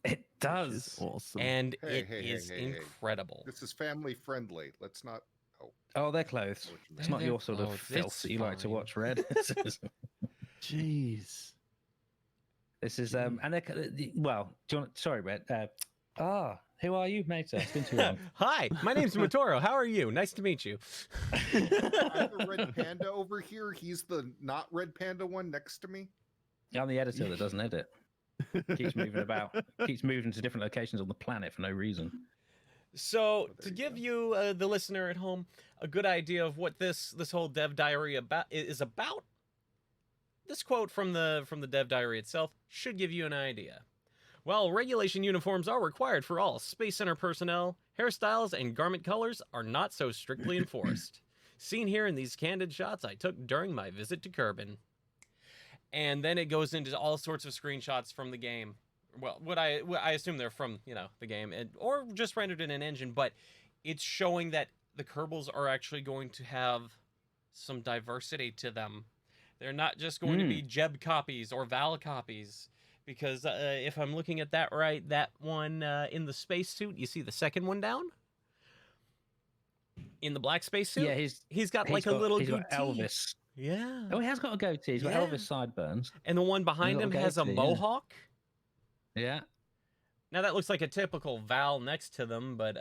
It which does. is awesome. And Hey, it hey, is hey, hey, hey. incredible. This is family friendly. Let's not. Oh, they're clothes. What you It's mean. not your sort of clothes. filth It's that you like to fine. watch, Red. Jeez. This is and well, do you want? Sorry, Red. Who are you, mate? It's been too long. Hi, my name's Matoro. How are you? Nice to meet you. I'm the red panda over here. He's the not red panda one next to me. I'm the editor that doesn't edit. Keeps moving about. Keeps moving to different locations on the planet for no reason. So, there to you give go. you, the listener at home, a good idea of what this whole Dev Diary is about, this quote from the Dev Diary itself should give you an idea. While regulation uniforms are required for all Space Center personnel, hairstyles and garment colors are not so strictly enforced. Seen here in these candid shots I took during my visit to Kerbin. And then it goes into all sorts of screenshots from the game. Well, what I assume they're from, the game, or just rendered in an engine, but it's showing that the Kerbals are actually going to have some diversity to them. They're not just going to be Jeb copies or Val copies, because if I'm looking at that right, that one in the spacesuit, you see the second one down? In the black spacesuit? Yeah, he's got like a little he's goatee. got Elvis. Yeah. Oh, he has got a goatee. He's got Yeah. Elvis sideburns. And the one behind him little has a goatee, yeah. mohawk. Yeah. Now that looks like a typical Val next to them, but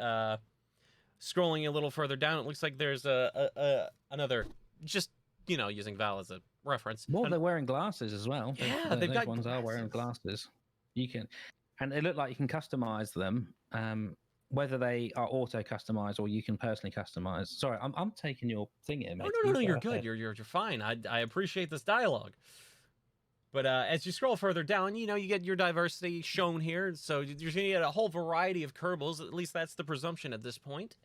scrolling a little further down, it looks like there's another, just using Val as a reference. Well, they're wearing glasses as well. Yeah, Those they've got ones are wearing glasses. glasses. You can, and they look like you can customize them. Whether they are auto customized or you can personally customize. Sorry, I'm taking your thing here, mate. No, You you're go good. ahead. You're fine. I appreciate this dialogue. But as you scroll further down, you get your diversity shown here. So you're going to get a whole variety of Kerbals. At least that's the presumption at this point.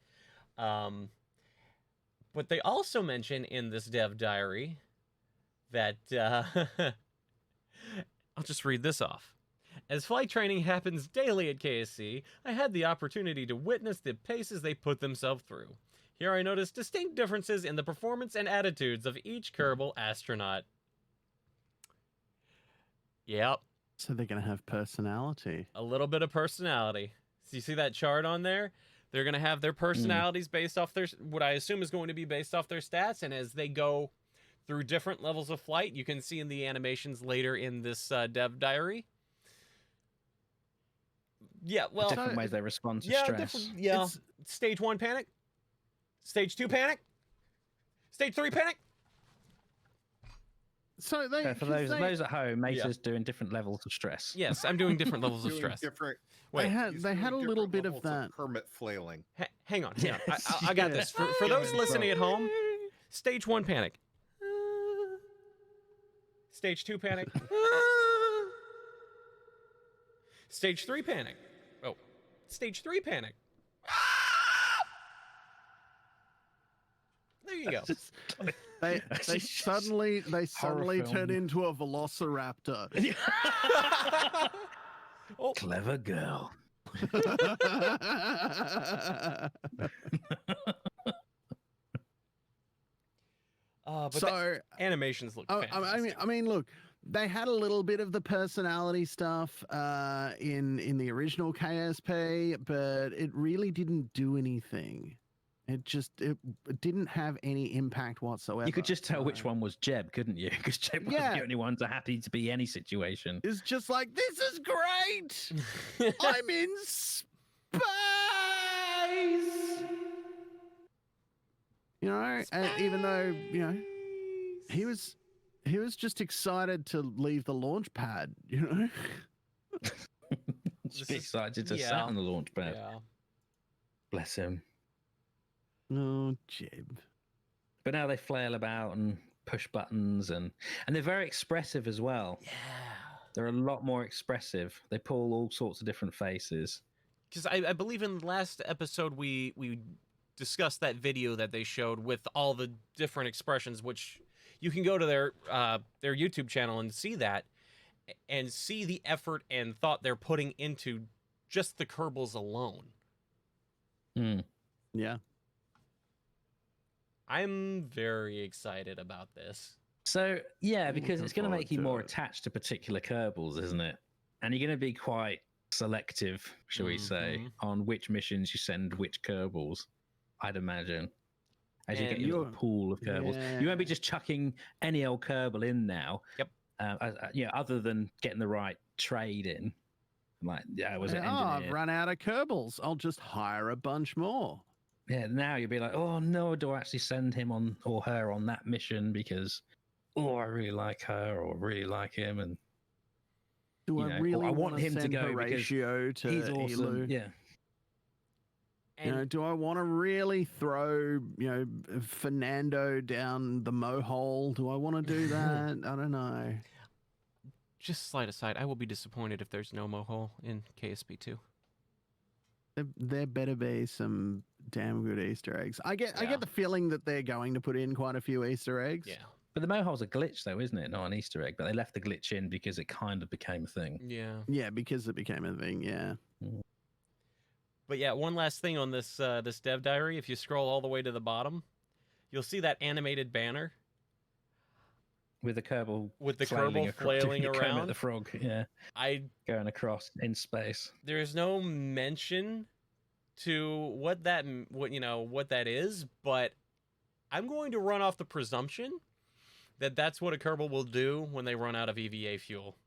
But they also mention in this Dev Diary that I'll just read this off. As flight training happens daily at KSC, I had the opportunity to witness the paces they put themselves through. Here I noticed distinct differences in the performance and attitudes of each Kerbal astronaut. Yep, So they're going to have personality. a little bit of personality. So you see that chart on there? They're going to have their personalities based off what I assume is going to be based off their stats, and as they go through different levels of flight, you can see in the animations later in this Dev Diary. Yeah, well, Different ways they respond to yeah, stress. It's- Stage 1 panic, Stage 2 panic, Stage 3 panic. So they For 'cause those at home, Yeah. Mater's doing different levels of stress. Yes, I'm doing different levels of Doing stress. Different. Wait, he's they had doing a little different bit of levels that. Hermit flailing. hang on. Yes, I got yes. this. For those listening at home, Stage 1 panic. Stage 2 panic. Stage 3 panic. Oh, Stage 3 panic. There you go. They suddenly Horror turn film. into a velociraptor. Oh, Clever girl. but the So animations look I fantastic. mean, look, they had a little bit of the personality stuff in the original KSP, but it really didn't do anything. It didn't have any impact whatsoever. You could just tell which so- one was Jeb, couldn't you? Because Jeb was Yeah. the only one to happy to be any situation. It's just like, this is great. I'm in space. You know, and even though, you know, he was just excited to leave the launch pad, you know. Just be excited to sat on the launch pad. Yeah. Bless him. Oh, Jib. But now they flail about and push buttons, and they're very expressive as well. Yeah. They're a lot more expressive. They pull all sorts of different faces. Because I believe in the last episode we discussed that video that they showed with all the different expressions, which you can go to their YouTube channel and see that, and see the effort and thought they're putting into just the Kerbals alone. Yeah. I'm very excited about this. So, yeah, because Looking it's going to forward make you to more it. attached to particular Kerbals, isn't it? And you're going to be quite selective, shall we say, Mhm. on which missions you send which Kerbals, I'd imagine. As you And get your little pool of Kerbals. You won't be Yeah. just chucking any old Kerbal in now. Yep. Other than getting the right trade in. Like, yeah, was it I've engineer? run out of Kerbals. I'll just hire a bunch more. Yeah, now you'll be like, oh no, do I actually send him on or her on that mission because, oh, I really like her or really like him, and Do you I know, or really I want want him to send go because Horatio to he's awesome. Elu? Yeah, You know, do I want to really throw, you know, Fernando down the mohole? Do I want to do that? I don't know. Just slight aside, I will be disappointed if there's no Mohole in KSP2. There better be some damn good Easter eggs. I Yeah. get the feeling that they're going to put in quite a few Easter eggs. Yeah. but the mohole's a glitch though, isn't it? Not an Easter egg, but they left the glitch in because it kind of became a thing. Yeah. Yeah, because it became a thing. Yeah. But yeah, one last thing on this this dev diary. If you scroll all the way to the bottom, you'll see that animated banner With the Kerbal with the flailing Kerbal across- flailing doing Kermit around. the Frog, yeah, going across in space. There's no mention to what that is, but I'm going to run off the presumption that that's what a Kerbal will do when they run out of EVA fuel,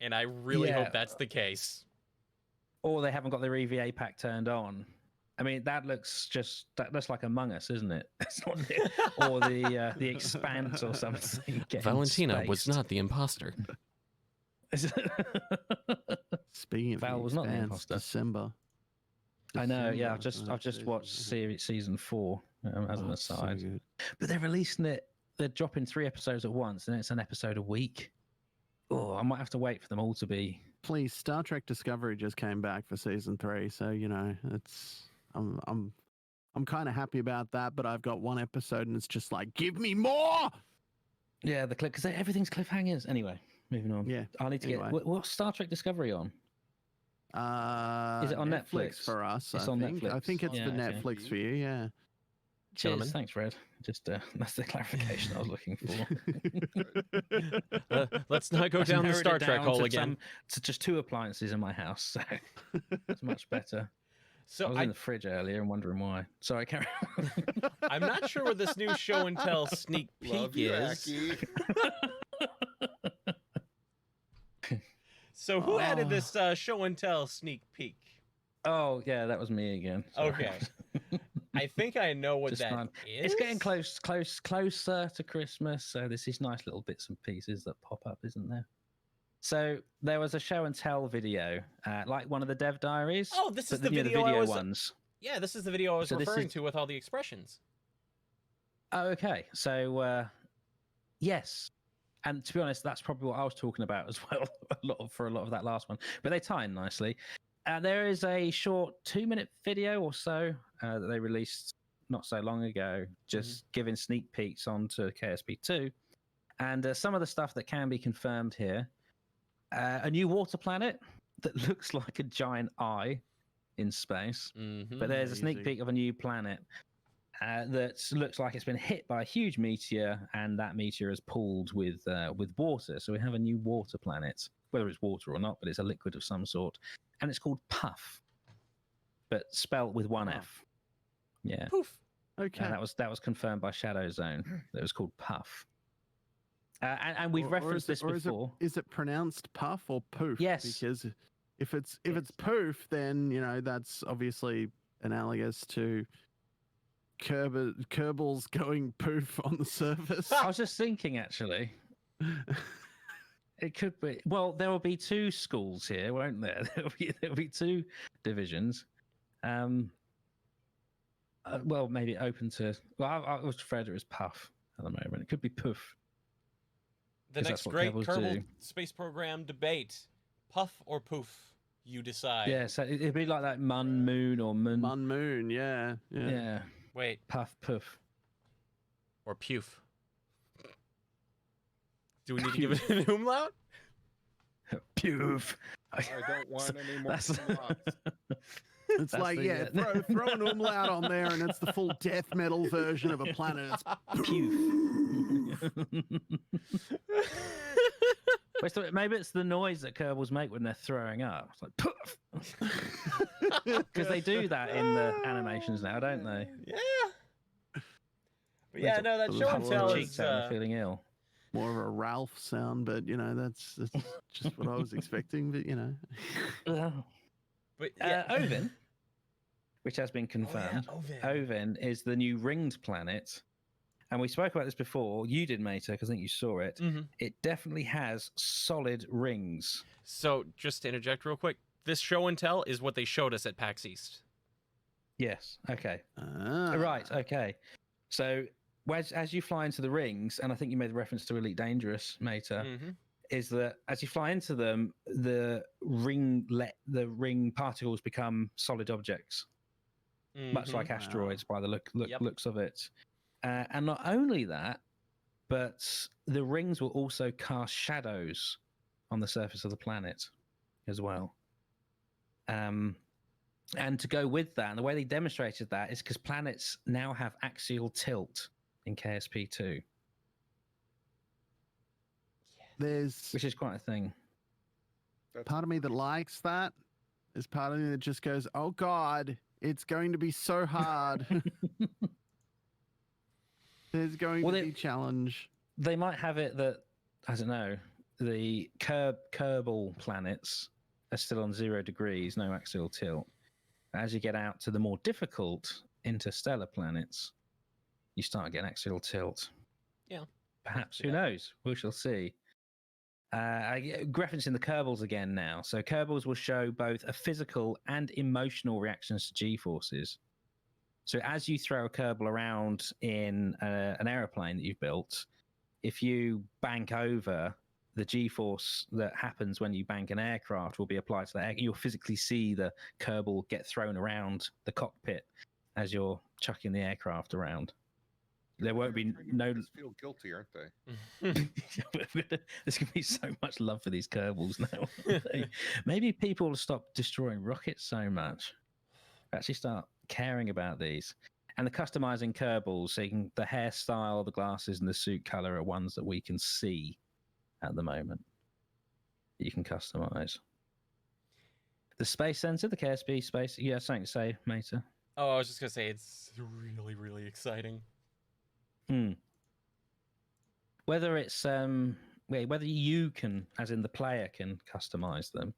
and I really Yeah. hope that's the case. Or they haven't got their EVA pack turned on. I mean, that looks like Among Us, isn't it? It's not or the Expanse or something. Valentina was not the imposter. Speaking of Val the was not the Expanse, imposter. December. I know. Yeah, December, I've just watched season 4 as an Oh, so aside. good. But they're releasing it. They're dropping 3 episodes at once, and it's an episode a week. Oh, I might have to wait for them all to be. Please, Star Trek Discovery just came back for season 3, so you know I'm kind of happy about that. But I've got one episode, and it's just like, give me more. Yeah, the clip because everything's cliffhangers. Anyway, moving on. Yeah. I need to Anyway. get what's Star Trek Discovery on? Is it on Netflix? for us? It's I on think. I Netflix. think it's Yeah, the okay. Netflix for you. Yeah. Cheers, Gentlemen. thanks, Fred. Just that's the clarification I was looking for. Let's not go I've down the narrowed Star it Trek down hole to again. to just 2 appliances in my house, so it's much better. I So was in the fridge earlier and wondering why. Sorry, carry on. I'm not sure what this new show and tell sneak peek Love you, is. Aki. So who added this show and tell sneak peek? Oh yeah, that was me again. Sorry. Okay. I think I know what Just that fun. is. It's getting closer to Christmas, so there's these nice little bits and pieces that pop up, isn't there? So there was a show and tell video, like one of the dev diaries. Oh, this is but the you know, video I was. ones. Yeah, this is the video I was So this referring is- to with all the expressions. Oh, okay. So yes, and to be honest, that's probably what I was talking about as well. For a lot of that last one, but they tie in nicely. There is a short 2-minute video or so that they released not so long ago, just giving sneak peeks onto KSP2, and some of the stuff that can be confirmed here. A new water planet that looks like a giant eye in space, but there's a sneak Amazing. peek of a new planet that looks like it's been hit by a huge meteor, and that meteor is pooled with water. So we have a new water planet, whether it's water or not, but it's a liquid of some sort, and it's called Puff, but spelt with one Oh. F. Yeah. Poof. Okay. And that was confirmed by Shadow Zone. That was called Puff. And we've referenced this before. Is it pronounced puff or poof? Yes. Because if it's poof, then that's obviously analogous to Kerbal's going poof on the surface. I was just thinking, actually. It could be. Well, there will be two schools here, won't there? There'll be two divisions. Well, maybe open to. Well, I was referred to as Puff at the moment. It could be Poof. The next great Kerbal Space Program debate: Puff or Poof? You decide. Yeah, so it'd be like that Mun Moon or Mun. Mun Moon, yeah. Wait. Puff Poof. Or Puf. Do we need to give it an umlaut? Puf. I don't want any more umlauts. It's like, throw an umlaut on there and it's the full death metal version of a planet. Wait, maybe it's the noise that Kerbals make when they're throwing up. It's like, poof! Because they do that in the animations now, don't they? Yeah. But yeah, no, that show and tell is... feeling ill. More of a Ralph sound, but, that's just what I was expecting, but, But yeah. Ovin, which has been confirmed. Ovin is the new ringed planet. And we spoke about this before. You did, Mater, because I think you saw it. Mm-hmm. It definitely has solid rings. So, just to interject real quick, this show and tell is what they showed us at PAX East. Yes. Okay. Right. Okay. So, as you fly into the rings, and I think you made the reference to Elite Dangerous, Mater, is that as you fly into them, the ring particles become solid objects, much like asteroids by the looks of it. And not only that, but the rings will also cast shadows on the surface of the planet as well. And to go with that, and the way they demonstrated that is because planets now have axial tilt in KSP2. Which is quite a thing. Part of me that likes that. There's part of me that just goes, oh God, it's going to be so hard. There's going to be a challenge. They might have it that, I don't know, the Kerbal planets are still on 0 degrees, no axial tilt. As you get out to the more difficult interstellar planets, you start getting axial tilt. Yeah. Perhaps, who knows? We shall see. Referencing the Kerbals again now. So Kerbals will show both a physical and emotional reactions to G-forces. So as you throw a Kerbal around in an aeroplane that you've built, if you bank over, the G-force that happens when you bank an aircraft will be applied to that. You'll physically see the Kerbal get thrown around the cockpit as you're chucking the aircraft around. There won't be no. Feel guilty, aren't they? There's going to be so much love for these Kerbals now. Maybe people will stop destroying rockets so much. Actually, start caring about these. And the customizing Kerbals, so the hairstyle, the glasses, and the suit color are ones that we can see at the moment. You can customize. The space center, the KSP space. You have something to say, Mater? Oh, I was just gonna say it's really, really exciting. Whether it's whether you can, as in the player, can customize them,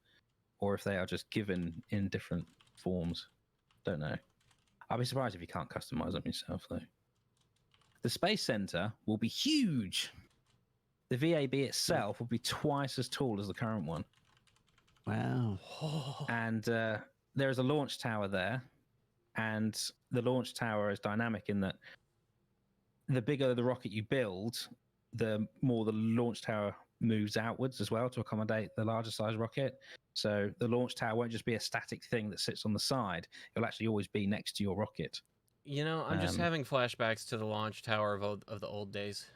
or if they are just given in different forms, don't know. I'll be surprised if you can't customize them yourself, though. The Space Center will be huge. The VAB itself will be twice as tall as the current one. Wow. And there is a launch tower there, and the launch tower is dynamic in that the bigger the rocket you build, the more the launch tower moves outwards as well to accommodate the larger size rocket. So the launch tower won't just be a static thing that sits on the side. It'll actually always be next to your rocket. I'm just having flashbacks to the launch tower of the old days.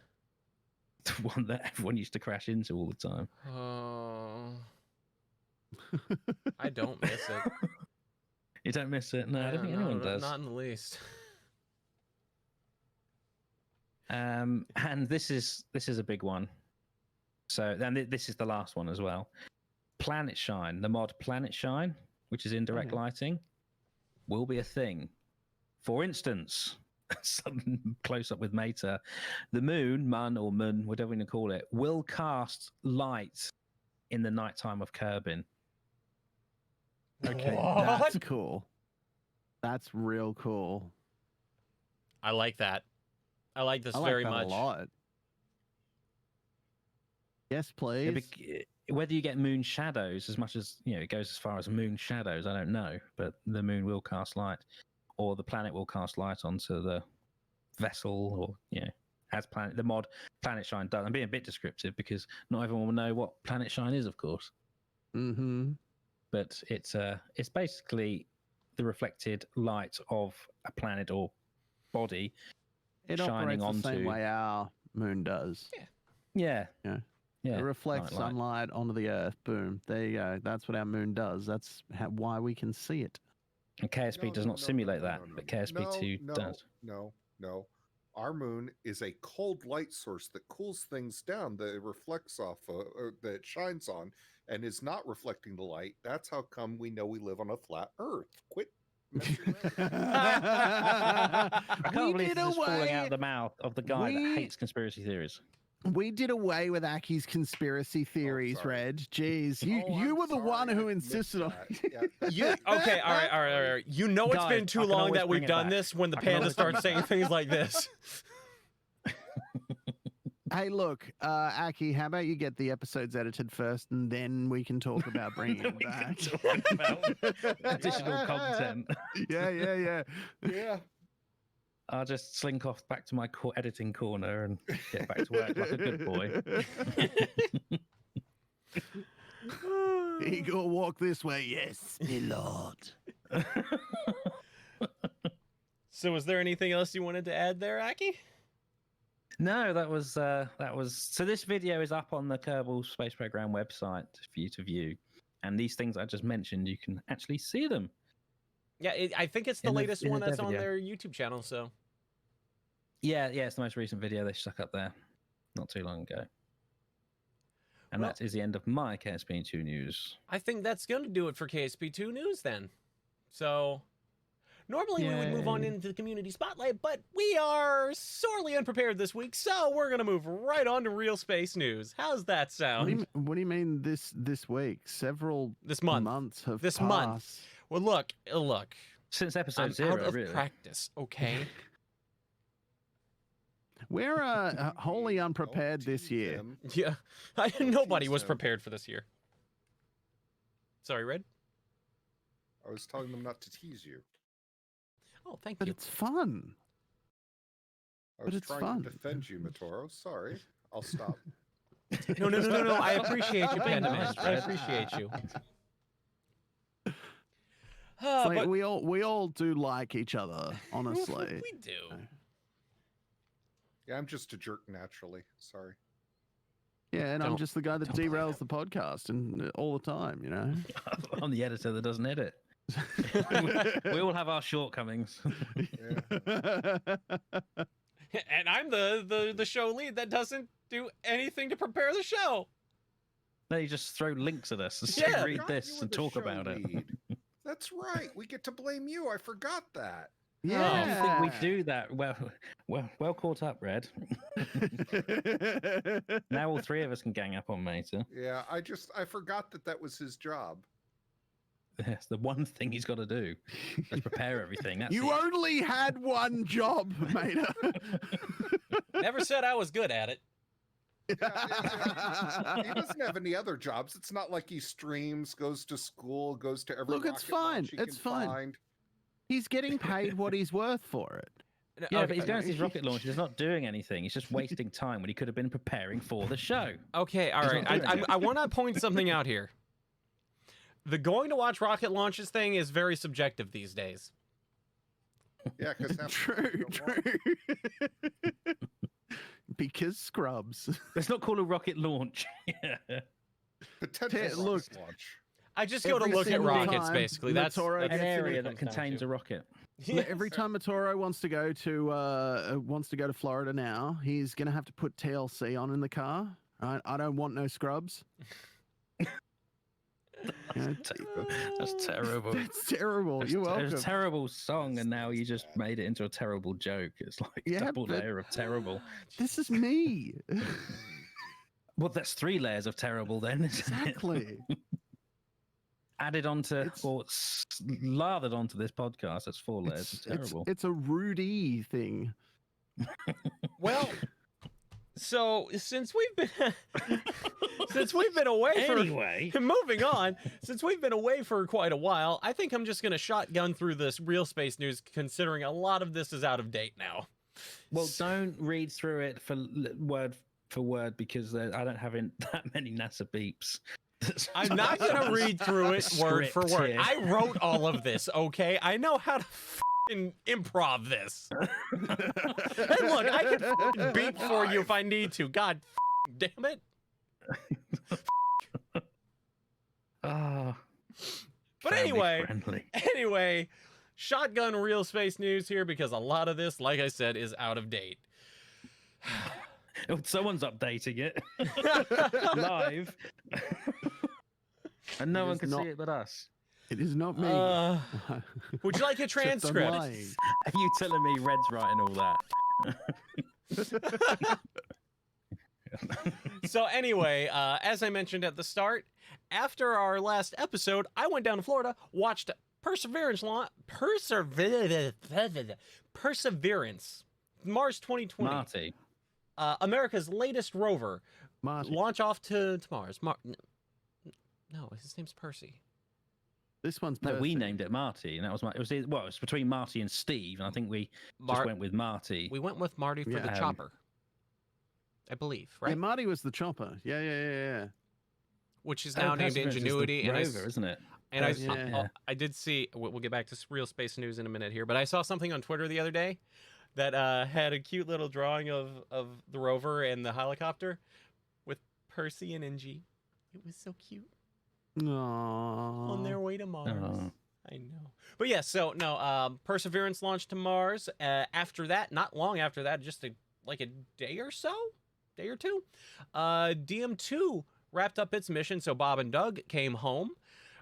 The one that everyone used to crash into all the time. Oh. I don't miss it. You don't miss it? No, I don't think anyone does. Not in the least. And this is a big one. So then this is the last one as well. Planet Shine, the mod Planet Shine, which is indirect lighting, will be a thing For instance, some close up with Mater, the moon, or moon, whatever you want to call it, will cast light in the nighttime of Kerbin. Okay, What? that's cool. That's real cool. I like that. I like this I like very that much. a lot. Yes, Yeah, please. whether you get moon shadows, as much as it goes as far as moon shadows, I don't know. But the moon will cast light, or the planet will cast light onto the vessel, or as the mod Planet Shine does. I'm being a bit descriptive because not everyone will know what Planet Shine is, of course. Mm-hmm. But it's basically the reflected light of a planet or body It shining operates the same onto. way our moon does. Yeah. It reflects light. sunlight onto the Earth. Boom. There you go. That's what our moon does. That's why we can see it. And KSP does not simulate that, but KSP2 does. No. Our moon is a cold light source that cools things down, that it reflects off, that it shines on, and is not reflecting the light. That's how come we know we live on a flat Earth. Quit messing around. I can't believe this is falling out of the mouth of the guy that hates conspiracy theories. We did away with Aki's conspiracy theories, sorry. Red. Jeez, you I'm were the one sorry, who I insisted on. missed that. Yeah, Okay, all right. You know it's Guys, been too I can long always that we've bring it done back. this when the I can panda always starts saying things like this. Hey, look, Aki, how about you get the episodes edited first, and then we can talk about bringing it back. Talk about additional content. Yeah. Yeah. I'll just slink off back to my editing corner and get back to work like a good boy. Eagle, walk this way. Yes, my lord. So, Was there anything else you wanted to add there, Aki? No, that was. So this video is up on the Kerbal Space Program website for you to view, and these things I just mentioned, you can actually see them. Yeah, I think it's the In the- latest in one the that's on video. their YouTube channel. So Yeah, it's the most recent video they stuck up there not too long ago. And Well- that is the end of my KSP2 news. I think that's going to do it for KSP2 News then. So normally we would move on Yay. into the community spotlight, but we are sorely unprepared this week, so we're going to move right on to Real Space News. How's that sound? What do you mean this week? Several This month. months have This passed. month. Well, look. Since episode I'm 0, out of really. practice, okay? We're wholly unprepared Don't this tease year. him. Yeah. Nobody tease was him. prepared for this year. Sorry, Red? I was telling them not to tease you. Oh, thank But you. it's fun. I But was it's trying fun. to defend you, Matoro. Sorry. I'll stop. No. I appreciate you, Being Panda Man. nice, I Fred. appreciate you. It's like But we all do like each other, honestly. we do. Yeah, I'm just a jerk naturally. Sorry. Yeah, and I'm Don't- just the guy that don't blame derails him. the podcast and all the time, you know. I'm the editor that doesn't edit. We all have our shortcomings. Yeah. And I'm the show lead that doesn't do anything to prepare the show. No, you just throw links at us and say, Yeah. read Forgot you this were and the talk show about it. lead. That's right. We get to blame you. I forgot that. I yeah. think we do that. Well caught up, Red. Now all three of us can gang up on Mater. Yeah, I forgot that was his job. That's the one thing he's got to do. Is prepare everything. That's You it. only had one job, mate. Never said I was good at it. He doesn't have any other jobs. It's not like he streams, goes to school, goes to every Look, it's rocket launch fine. he It's can fine. find. He's getting paid what he's worth for it. Yeah, okay, but he's going to his rocket launch. He's not doing anything. He's just wasting time when he could have been preparing for the show. okay, all He's right. not doing it. I want to point something out here. The going to watch rocket launches thing is very subjective these days. Yeah, because True. Because scrubs. It's not called a rocket launch. Yeah. potential Look. rocket launch. I just go to Every look at single rockets, time basically. That's Matoro An gets in area it that contains a rocket. Every time Matoro wants to go to Florida now, he's gonna have to put TLC on in the car. Right? I don't want no scrubs. That's terrible. That's terrible. It's, You're it's welcome. a terrible song, and now you just made it into a terrible joke. It's like a Yeah, double but- layer of terrible. This is me. Well, that's 3 layers of terrible then, isn't it? Exactly. Added onto, lathered onto this podcast, that's 4 layers of terrible. It's a Rudy thing. Well, so since we've been away Anyway. for moving on, since we've been away for quite a while, I think I'm just gonna shotgun through this real space news, considering a lot of this is out of date now. Well, don't read through it for word for word because I don't have that many NASA beeps. I'm not gonna read through it word for Script word. here. I wrote all of this, okay? I know how to improv this. Hey, look, I can beat for you if I need to. God damn it. Ah. But family friendly. anyway, shotgun real space news here because a lot of this, like I said, is out of date. Someone's updating it live, and no It one is can not- see it but us. It is not me. Would you like a Except I'm transcript? lying. Are you telling me Red's writing all that? So anyway, as I mentioned at the start, after our last episode, I went down to Florida, watched Perseverance, Mars 2020, Marty. America's latest rover, Marty, launch off to Mars. No, his name's Percy. this one's No, we perfect. named it Marty, and that was it was between Marty and Steve, and I think we just went with Marty. We went with Marty for the Yeah. chopper, I believe, Yeah, right? Marty was the chopper. Yeah. Which is Oh, now named Perseverance is the Ingenuity, and rover, isn't it? Yeah. I did see. We'll get back to real space news in a minute here, but I saw something on Twitter the other day that had a cute little drawing of the rover and the helicopter with Percy and Ingy. It was so cute on their way to Mars. Aw. I know, but yeah. So no, Perseverance launched to Mars. After that, not long after that, just like a day or two, DM2 wrapped up its mission. So Bob and Doug came home.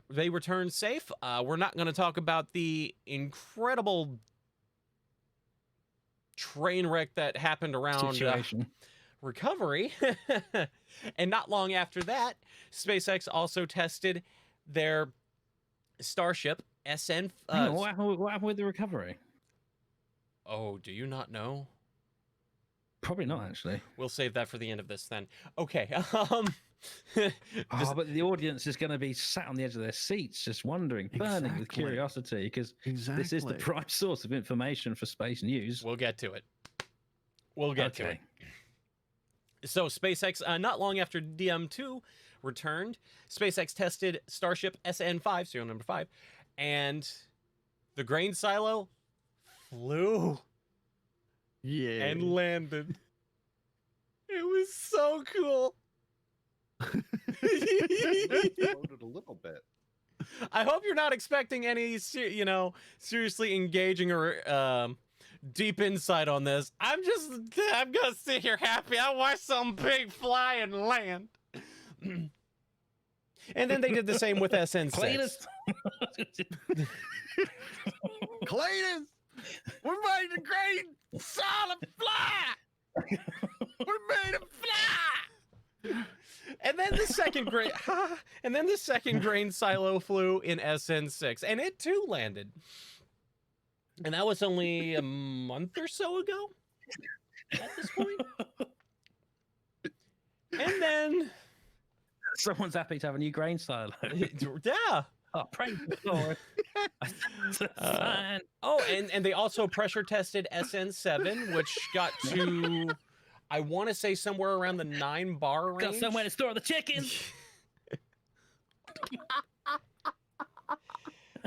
They returned safe. We're not going to talk about the incredible train wreck that happened around Situation. recovery. And not long after that, SpaceX also tested their Starship SN. Hang on, what happened with the recovery? Oh, do you not know? Probably not, actually. We'll save that for the end of this then. Okay. But the audience is going to be sat on the edge of their seats, just wondering, burning with Exactly. curiosity, because Exactly. this is the prime source of information for space news. We'll get to it. We'll get to it. So SpaceX, not long after DM2 returned, SpaceX tested Starship SN5, serial number 5, and the grain silo flew Yeah. and landed. It was so cool. Floated a little bit. I hope you're not expecting any, seriously engaging or deep insight on this. I'm gonna sit here happy. I watched some big fly and land. And then they did the same with SN6. CLEETUS. CLEETUS! We made the great solid fly! We made it fly! And then the second grain silo flew in SN6, and it too landed. And that was only a month or so ago at this point. And then Someone's happy to have a new grain silo. yeah. Oh, praise the Lord. Fine. Oh, and they also pressure tested SN7, which got to, I want to say, somewhere around the 9 bar range. Got somewhere to store the chickens.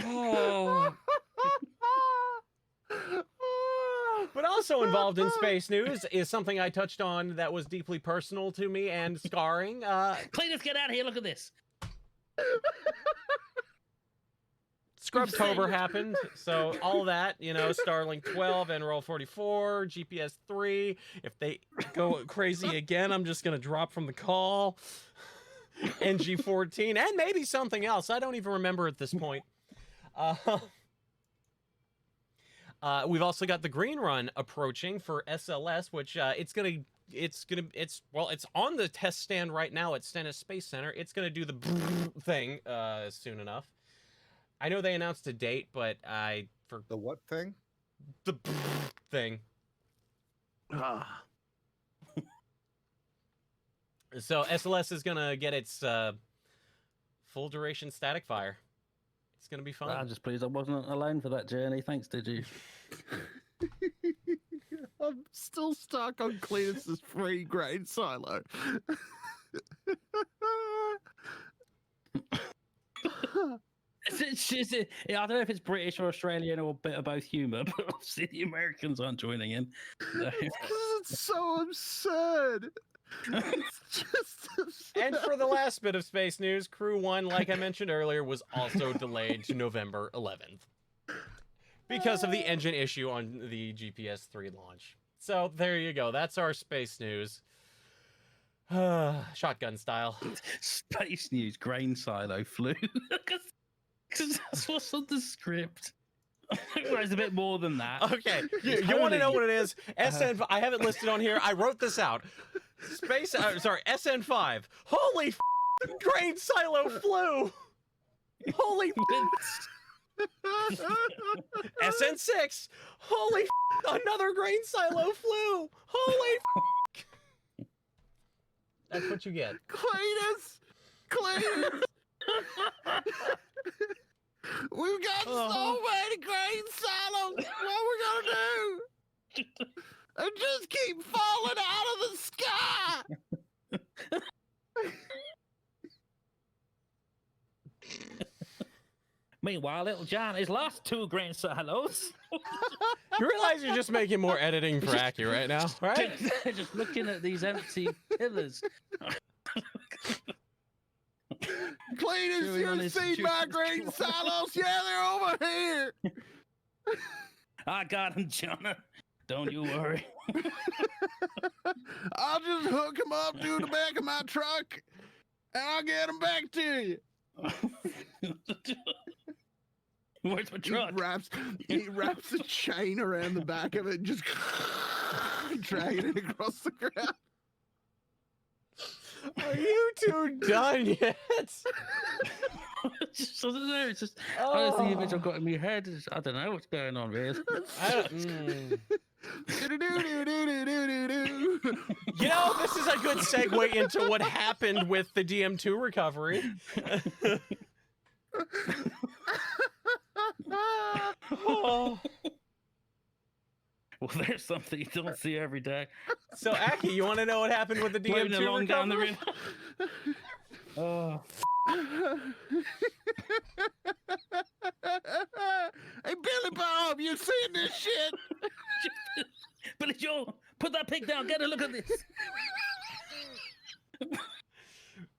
Oh. But also involved in space news is something I touched on that was deeply personal to me and scarring. CLEETUS, get out of here. Look at this. Scrubtober happened, so all that, Starlink 12 and Roll 44, GPS 3. If they go crazy again, I'm just gonna drop from the call. NG14, and maybe something else. I don't even remember at this point. We've also got the green run approaching for SLS, which it's on the test stand right now at Stennis Space Center. It's gonna do the thing soon enough. I know they announced a date, but for The what thing? the thing. So SLS is gonna get its full duration static fire. It's gonna be fun. I'm just pleased I wasn't alone for that journey. Thanks, Digi. I'm still stuck on Cletus's free grain silo. I don't know if it's British or Australian or a bit of both humour, but obviously the Americans aren't joining in. So. It's so absurd. It's just absurd. And for the last bit of space news, Crew 1, like I mentioned earlier, was also delayed to November 11th because of the engine issue on the GPS-3 launch. So there you go. That's our space news. Shotgun style. Space news, grain silo flew. Because that's what's on the script. Well, it's a bit more than that. Okay, you want to know what it is? SN. I have it listed on here. I wrote this out. SN5. Holy grain silo flew. Holy SN6. Holy another grain silo flew. Holy That's what you get. Cletus! We've got so many grain silos. What we gonna do? And just keep falling out of the sky. Meanwhile, little John has lost 2 grain silos. You realize you're just making more editing for Aki right now, right? Just looking at these empty pillars. Cletus, you see my grain silos? Yeah, they're over here. I got them, John. Don't you worry. I'll just hook them up to the back of my truck, and I'll get them back to you. Where's my truck? He wraps a chain around the back of it and just dragging it across the ground. Are you two done yet? I don't know. It's just that's the image I've got in my head. I don't know what's going on, really. You know, this is a good segue into what happened with the DM2 recovery. Oh. Well, there's something you don't see every day. So, Aki, you want to know what happened with the DM2 Floating along recovery? down the river. Oh. Hey, Billy Bob, you seen this shit? Billy Joe, put that pig down. Get a look at this.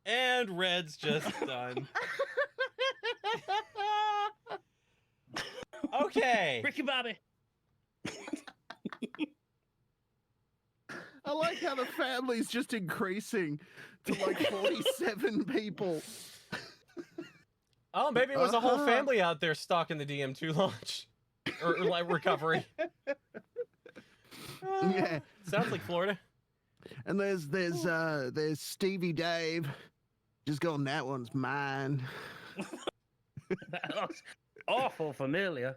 And Red's just done. Okay. Ricky Bobby. I like how the family's just increasing to like 47 people. Oh, maybe it was a whole family out there stalking the DM2 launch. Or like recovery. Yeah. Sounds like Florida. And there's Stevie Dave. Just going, that one's mine. That looks awful familiar.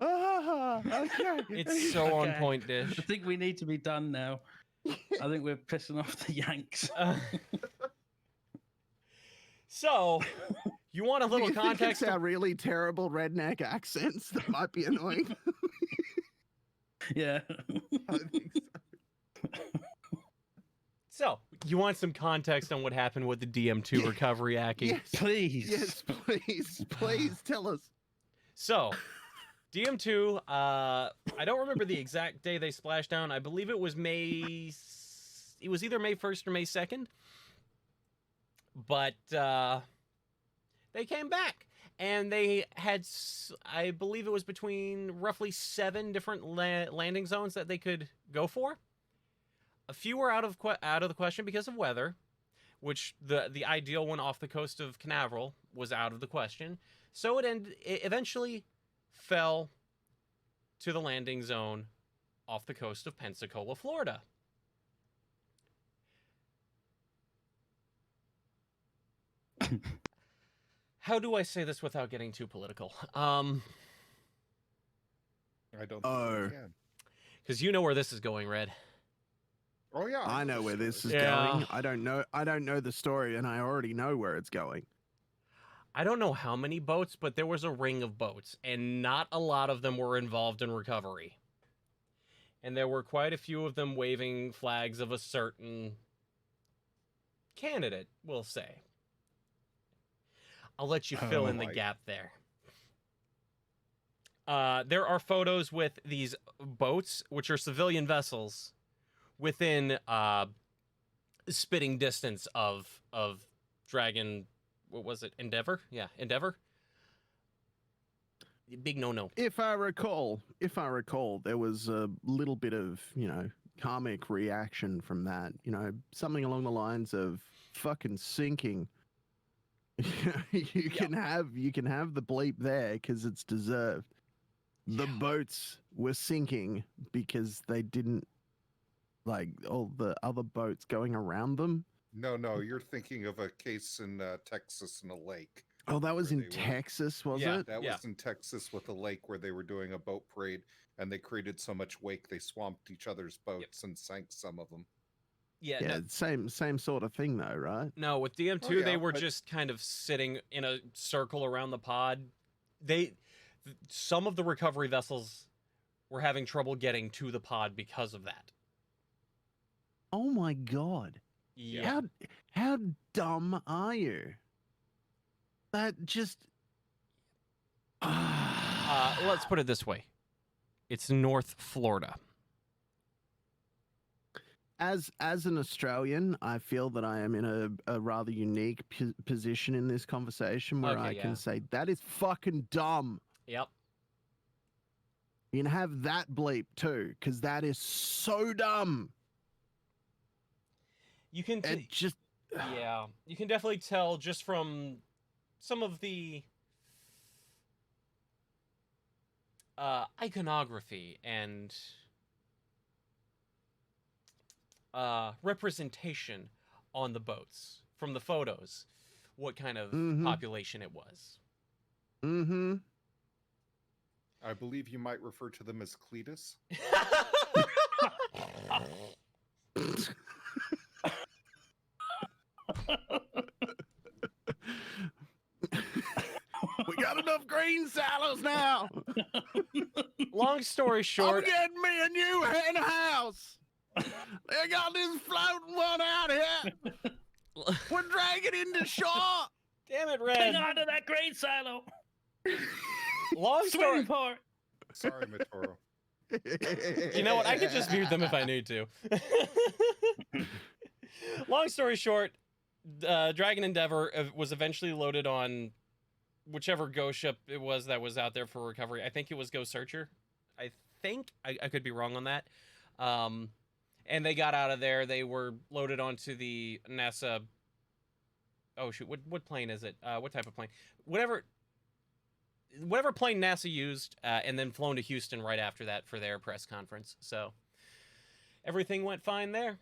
Okay. It's so on Okay. point, Dish. I think we need to be done now. I think we're pissing off the Yanks. So, you want a Do little you think context? it's our really terrible redneck accents that might be annoying? Yeah. I think so. So, you want some context on what happened with the DM2 recovery, Aki? Yes, Please. yes, please tell us. So, DM2, I don't remember the exact day they splashed down. I believe it was it was either May 1st or May 2nd. But they came back. and they had, I believe it was between roughly 7 different landing zones that they could go for. A few were out of the question because of weather, which the ideal one off the coast of Canaveral was out of the question. So it eventually fell to the landing zone off the coast of Pensacola, Florida. How do I say this without getting too political? I don't think you can. Because you know where this is going, Red. Oh yeah, I know where this is Yeah. going. I don't know the story, and I already know where it's going. I don't know how many boats, but there was a ring of boats, and not a lot of them were involved in recovery. And there were quite a few of them waving flags of a certain candidate, we'll say. I'll let you fill in the gap there. There are photos with these boats, which are civilian vessels, within spitting distance of Dragon. What was it? Endeavor? Yeah, Endeavor. Big no-no. If I recall, there was a little bit of, karmic reaction from that. Something along the lines of fucking sinking. You can have the bleep there because it's deserved. The boats were sinking because they didn't like all the other boats going around them. No, you're thinking of a case in Texas in a lake. Oh, that was in Texas, was it? That was in Texas with a lake where they were doing a boat parade, and they created so much wake they swamped each other's boats and sank some of them. Yeah, same sort of thing though, right? No, with DM2, they were just kind of sitting in a circle around the pod. Some of the recovery vessels were having trouble getting to the pod because of that. Oh my god. Yeah. How dumb are you? That just let's put it this way. It's North Florida. As an Australian, I feel that I am in a rather unique position in this conversation where I can say that is fucking dumb. Yep. You can have that bleep too, because that is so dumb. You can you can definitely tell just from some of the iconography and representation on the boats from the photos what kind of population it was. Mm-hmm. I believe you might refer to them as CLEETUS. We got enough green silos now. Long story short, I'm getting me a new hen house. They got this floating one out here. We're dragging into shore. Damn it, Red. Hang on to that green silo. Long story. Part. Sorry, Matoro. You know what? I could just mute them if I need to. Long story short, Dragon Endeavor was eventually loaded on whichever ghost ship it was that was out there for recovery. I think it was Ghost Searcher. I could be wrong on that. And they got out of there. They were loaded onto the NASA. Oh shoot! What plane is it? What type of plane? Whatever plane NASA used, and then flown to Houston right after that for their press conference. So everything went fine there.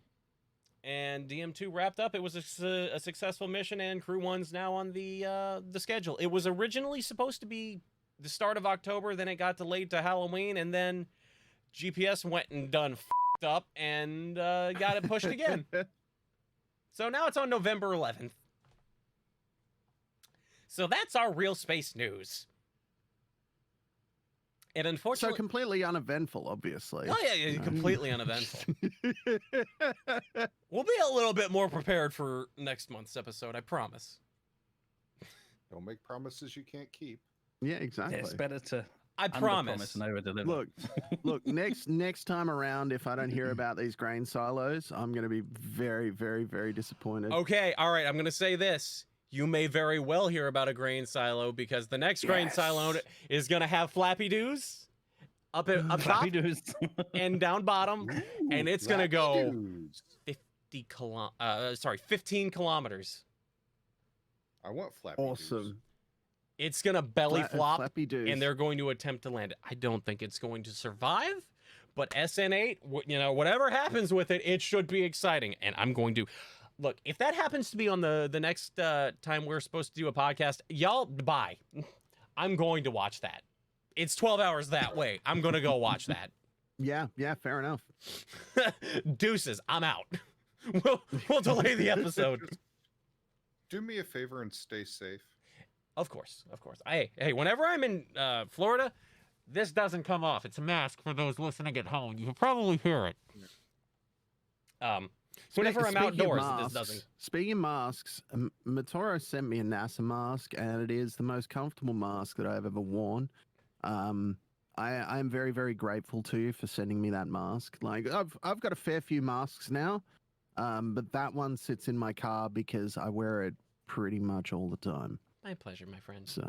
And DM2 wrapped up. It was a successful mission, and Crew 1's now on the schedule. It was originally supposed to be the start of October, then it got delayed to Halloween, and then GPS went and done f***ed up and got it pushed again. So now it's on November 11th. So that's our real space news. And unfortunately, so completely uneventful, obviously. Oh yeah, completely uneventful. We'll be a little bit more prepared for next month's episode, I promise. Don't make promises you can't keep. Yeah, exactly. Yeah, it's better to I promise and over-deliver. Look, next time around, if I don't hear about these grain silos, I'm going to be very, very, very disappointed. Okay, all right, I'm going to say this. you may very well hear about a grain silo because the next grain silo is going to have flappy doos up top Flappy doos. and down bottom, and it's going to go Dudes. 15 kilometers. I want flappy Awesome. dudes. It's going to belly flop, Flappy doos. and they're going to attempt to land it. I don't think it's going to survive, but SN8, whatever happens with it, it should be exciting, and I'm going to... Look, if that happens to be on the next time we're supposed to do a podcast, y'all, bye. I'm going to watch that. It's 12 hours that way. I'm going to go watch that. Yeah, fair enough. Deuces, I'm out. We'll delay the episode. Just do me a favor and stay safe. Of course. Hey, whenever I'm in Florida, this doesn't come off. It's a mask for those listening at home. You can probably hear it. Whenever I'm outdoors, this doesn't. Speaking of masks, Matoro sent me a NASA mask, and it is the most comfortable mask that I've ever worn. I am very, very grateful to you for sending me that mask. Like I've got a fair few masks now, but that one sits in my car because I wear it pretty much all the time. My pleasure, my friend. So,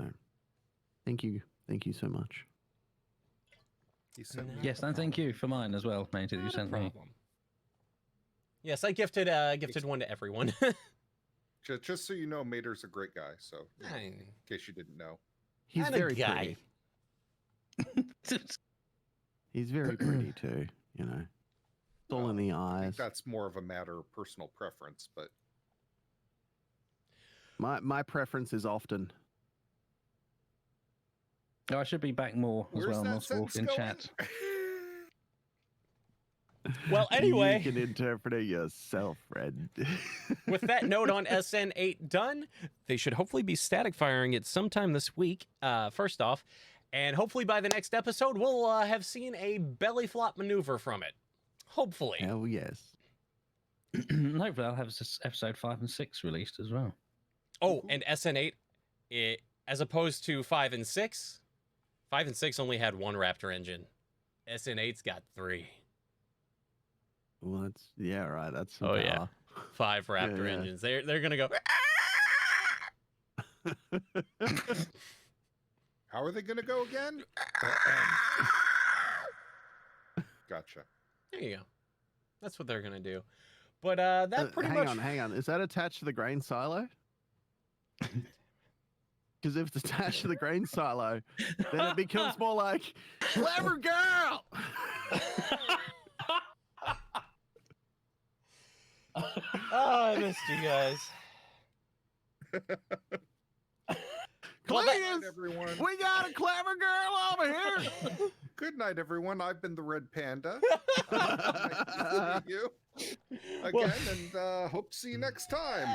thank you so much. He sent me Yes, and thank you for mine as well, mate. You sent me. Yes, I gifted one to everyone. just so you know, Mater's a great guy. So, in Hey. case you didn't know, He's And a very guy. pretty. He's very pretty too. You know, it's all in the I think eyes. that's more of a matter of personal preference. But My preference is often. Oh, I should be back more as where's well, that Mosswolf, sentence in going? chat. Well, anyway, You can interpret it yourself, Fred. with that note on SN8 done, they should hopefully be static firing it sometime this week, first off, and hopefully by the next episode, we'll have seen a belly flop maneuver from it. Hopefully. Hell yes. Hopefully I'll have episode 5 and 6 released as well. Oh, and SN8, as opposed to 5 and 6, 5 and 6 only had one Raptor engine. SN8's got 3. Well, right. That's some Oh, yeah. power. 5 Raptor yeah. engines. They're gonna go. how are they going to go again? Gotcha. There you go. That's what they're gonna do. But that pretty much. Hang on. Is that attached to the grain silo? Because if it's attached to the grain silo, then it becomes more like clever girl. Oh, I missed you guys. Good night, Cletus, everyone. we got a clever girl over here. Good night, everyone. I've been the Red Panda. Nice to meet you again, and hope to see you next time.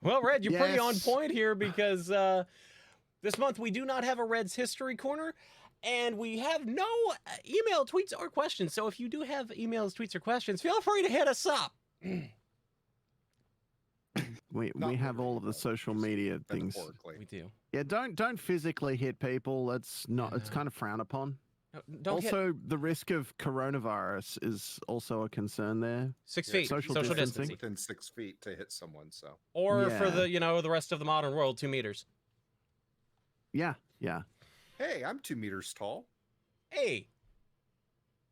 Well, Red, you're pretty on Yes. point here because this month we do not have a Red's History Corner, and we have no email, tweets, or questions. So if you do have emails, tweets, or questions, feel free to hit us up. We Not have all of the literally, social just media things. metaphorically. We do. Yeah, don't physically hit people. That's not. It's Yeah. kind of frowned upon. No, don't hit Also, the risk of coronavirus is also a concern there. 6 Yeah, feet, social social distancing. distancing. Within 6 feet to hit someone, so. Or for Yeah. the rest of the modern world, 2 meters. Yeah. Hey, I'm 2 meters tall. Hey,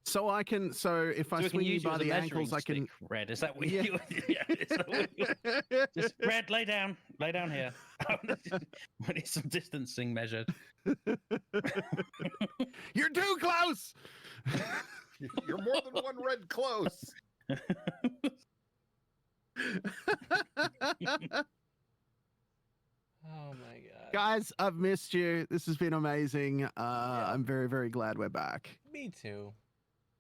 So if I So we can swing you use by as a the measuring ankles, I can. stick, Red, is that what Yeah. you... yeah, is that what you... Just, Red, lay down here. We need some distancing measured. You're too close. You're more than one red close. oh my god. Guys, I've missed you. This has been amazing. I'm very, very glad we're back. Me too.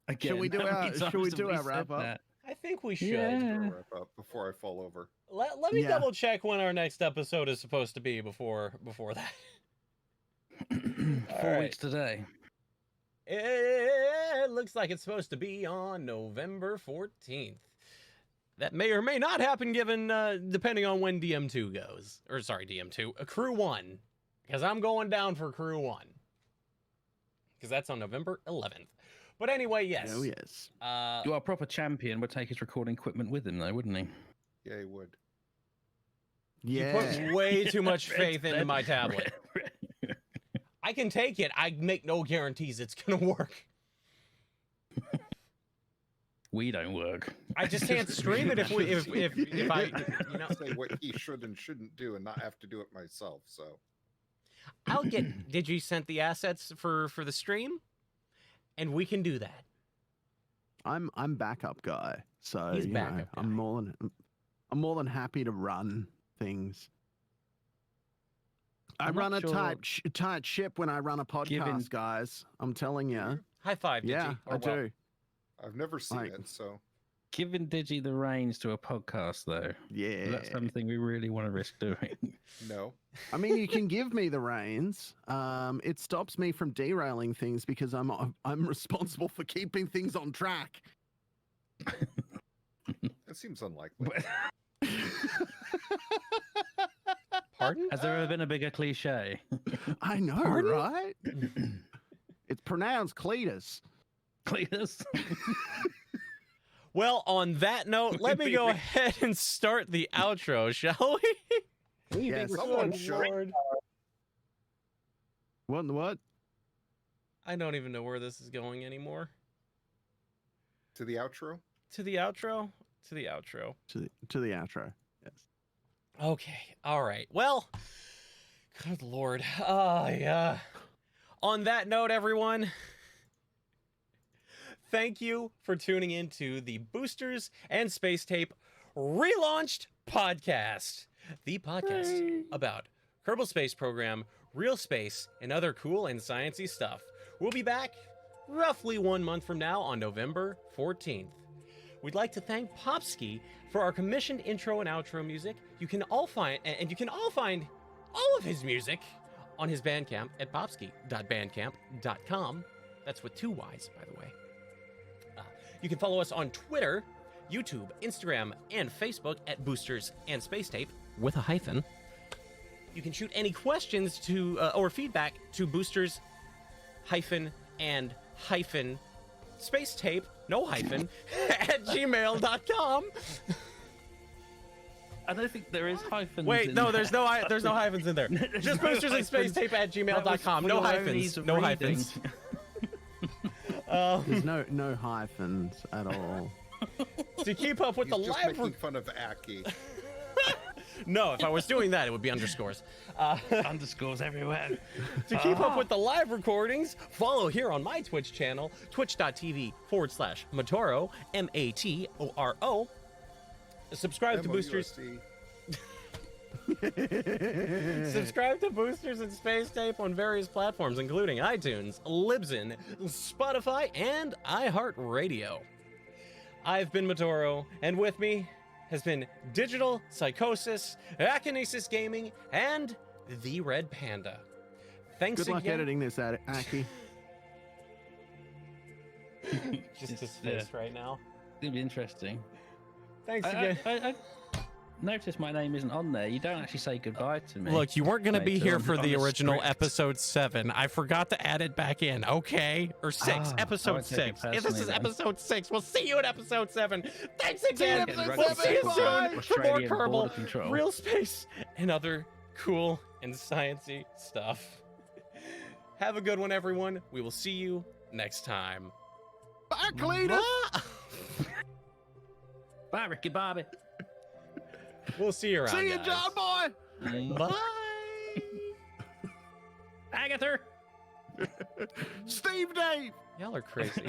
Again, we do how many our- should times we have do our said wrap up? that? I think we should. Yeah. Wrap up before I fall over. Let me Yeah. double check when our next episode is supposed to be before that. 4 weeks today. It looks like it's supposed to be on November 14th. That may or may not happen given depending on when DM2 goes. Or sorry, DM2, Crew 1. Because I'm going down for Crew 1. Because that's on November 11th. But anyway, yes. Oh yes. Well, a proper champion would take his recording equipment with him, though, wouldn't he? Yeah, he would. Yeah. You put way too much faith into my tablet. I can take it. I make no guarantees it's gonna work. We don't work. I just can't stream it if I say what he should and shouldn't do and not have to do it myself. So I'll get Digi sent the assets for the stream, and we can do that. I'm backup guy, so He's backup guy. I'm more than happy to run things. I I'm run not a sure- tight ship when I run a podcast, Given- guys. I'm telling you. High five, Digi. Yeah, Or I well, do. I've never seen Like- it. So Giving Digi the reins to a podcast, though, Yeah. is that something we really want to risk doing? no. I mean, you can give me the reins. It stops me from derailing things because I'm responsible for keeping things on track. That seems unlikely. Pardon? Has there ever been a bigger cliche? I know, Pardon? right? It's pronounced CLEETUS. CLEETUS? Well, on that note, let me go ahead and start the outro, shall we? Yes. Someone Good should. Lord. What in the what? I don't even know where this is going anymore. To the outro. To the outro? To the outro. To the outro. Yes. Okay. All right. Well, good Lord. Yeah. On that note, everyone, thank you for tuning into the Boosters and Space Tape relaunched podcast. The podcast about Kerbal Space Program, real space, and other cool and sciencey stuff. We'll be back roughly 1 month from now on November 14th. We'd like to thank Popsky for our commissioned intro and outro music. You can all find all of his music on his Bandcamp at popsky.bandcamp.com. That's with 2 Y's, by the way. You can follow us on Twitter, YouTube, Instagram, and Facebook at Boosters and Space Tape with a hyphen. You can shoot any questions to or feedback to boosters and space tape, no hyphen, at gmail.com. I don't think there is hyphens. Wait, no, there's no hyphens in there. Just boosters and space tape at gmail.com. No hyphens. No hyphens. There's no hyphens at all. To keep up with He's the just live. making fun of Aki. No, if I was doing that, it would be underscores. Underscores everywhere. To keep up with the live recordings, follow here on my Twitch channel, twitch.tv/Matoro, Matoro. Subscribe to Boosters. Subscribe to Boosters and Space Tape on various platforms, including iTunes, Libsyn, Spotify, and iHeartRadio. I've been Matoro, and with me has been DigitalPsychosis, Akinesis Gaming, and TheReadPanda. Thanks Good luck again. editing this, Aki. Just his face right now. It's gonna be interesting. Thanks again. I noticed my name isn't on there. You don't actually say goodbye to me. Look, you weren't going to be Later here on- for on the the original script. episode 7. I forgot to add it back in, okay? Or 6. I Episode won't take it 6. If this personally is then. episode 6, we'll see you in episode 7. Thanks again. episode We'll see you 7. soon Bye. for more Australian Border Kerbal, Control. real space, and other cool and sciencey stuff. Have a good one, everyone. We will see you next time. Bye, CLEETUS. Bye, Ricky Bobby. We'll see you around, See you, guys. John Boy. Bye. Agatha. Steve Dave. Y'all are crazy.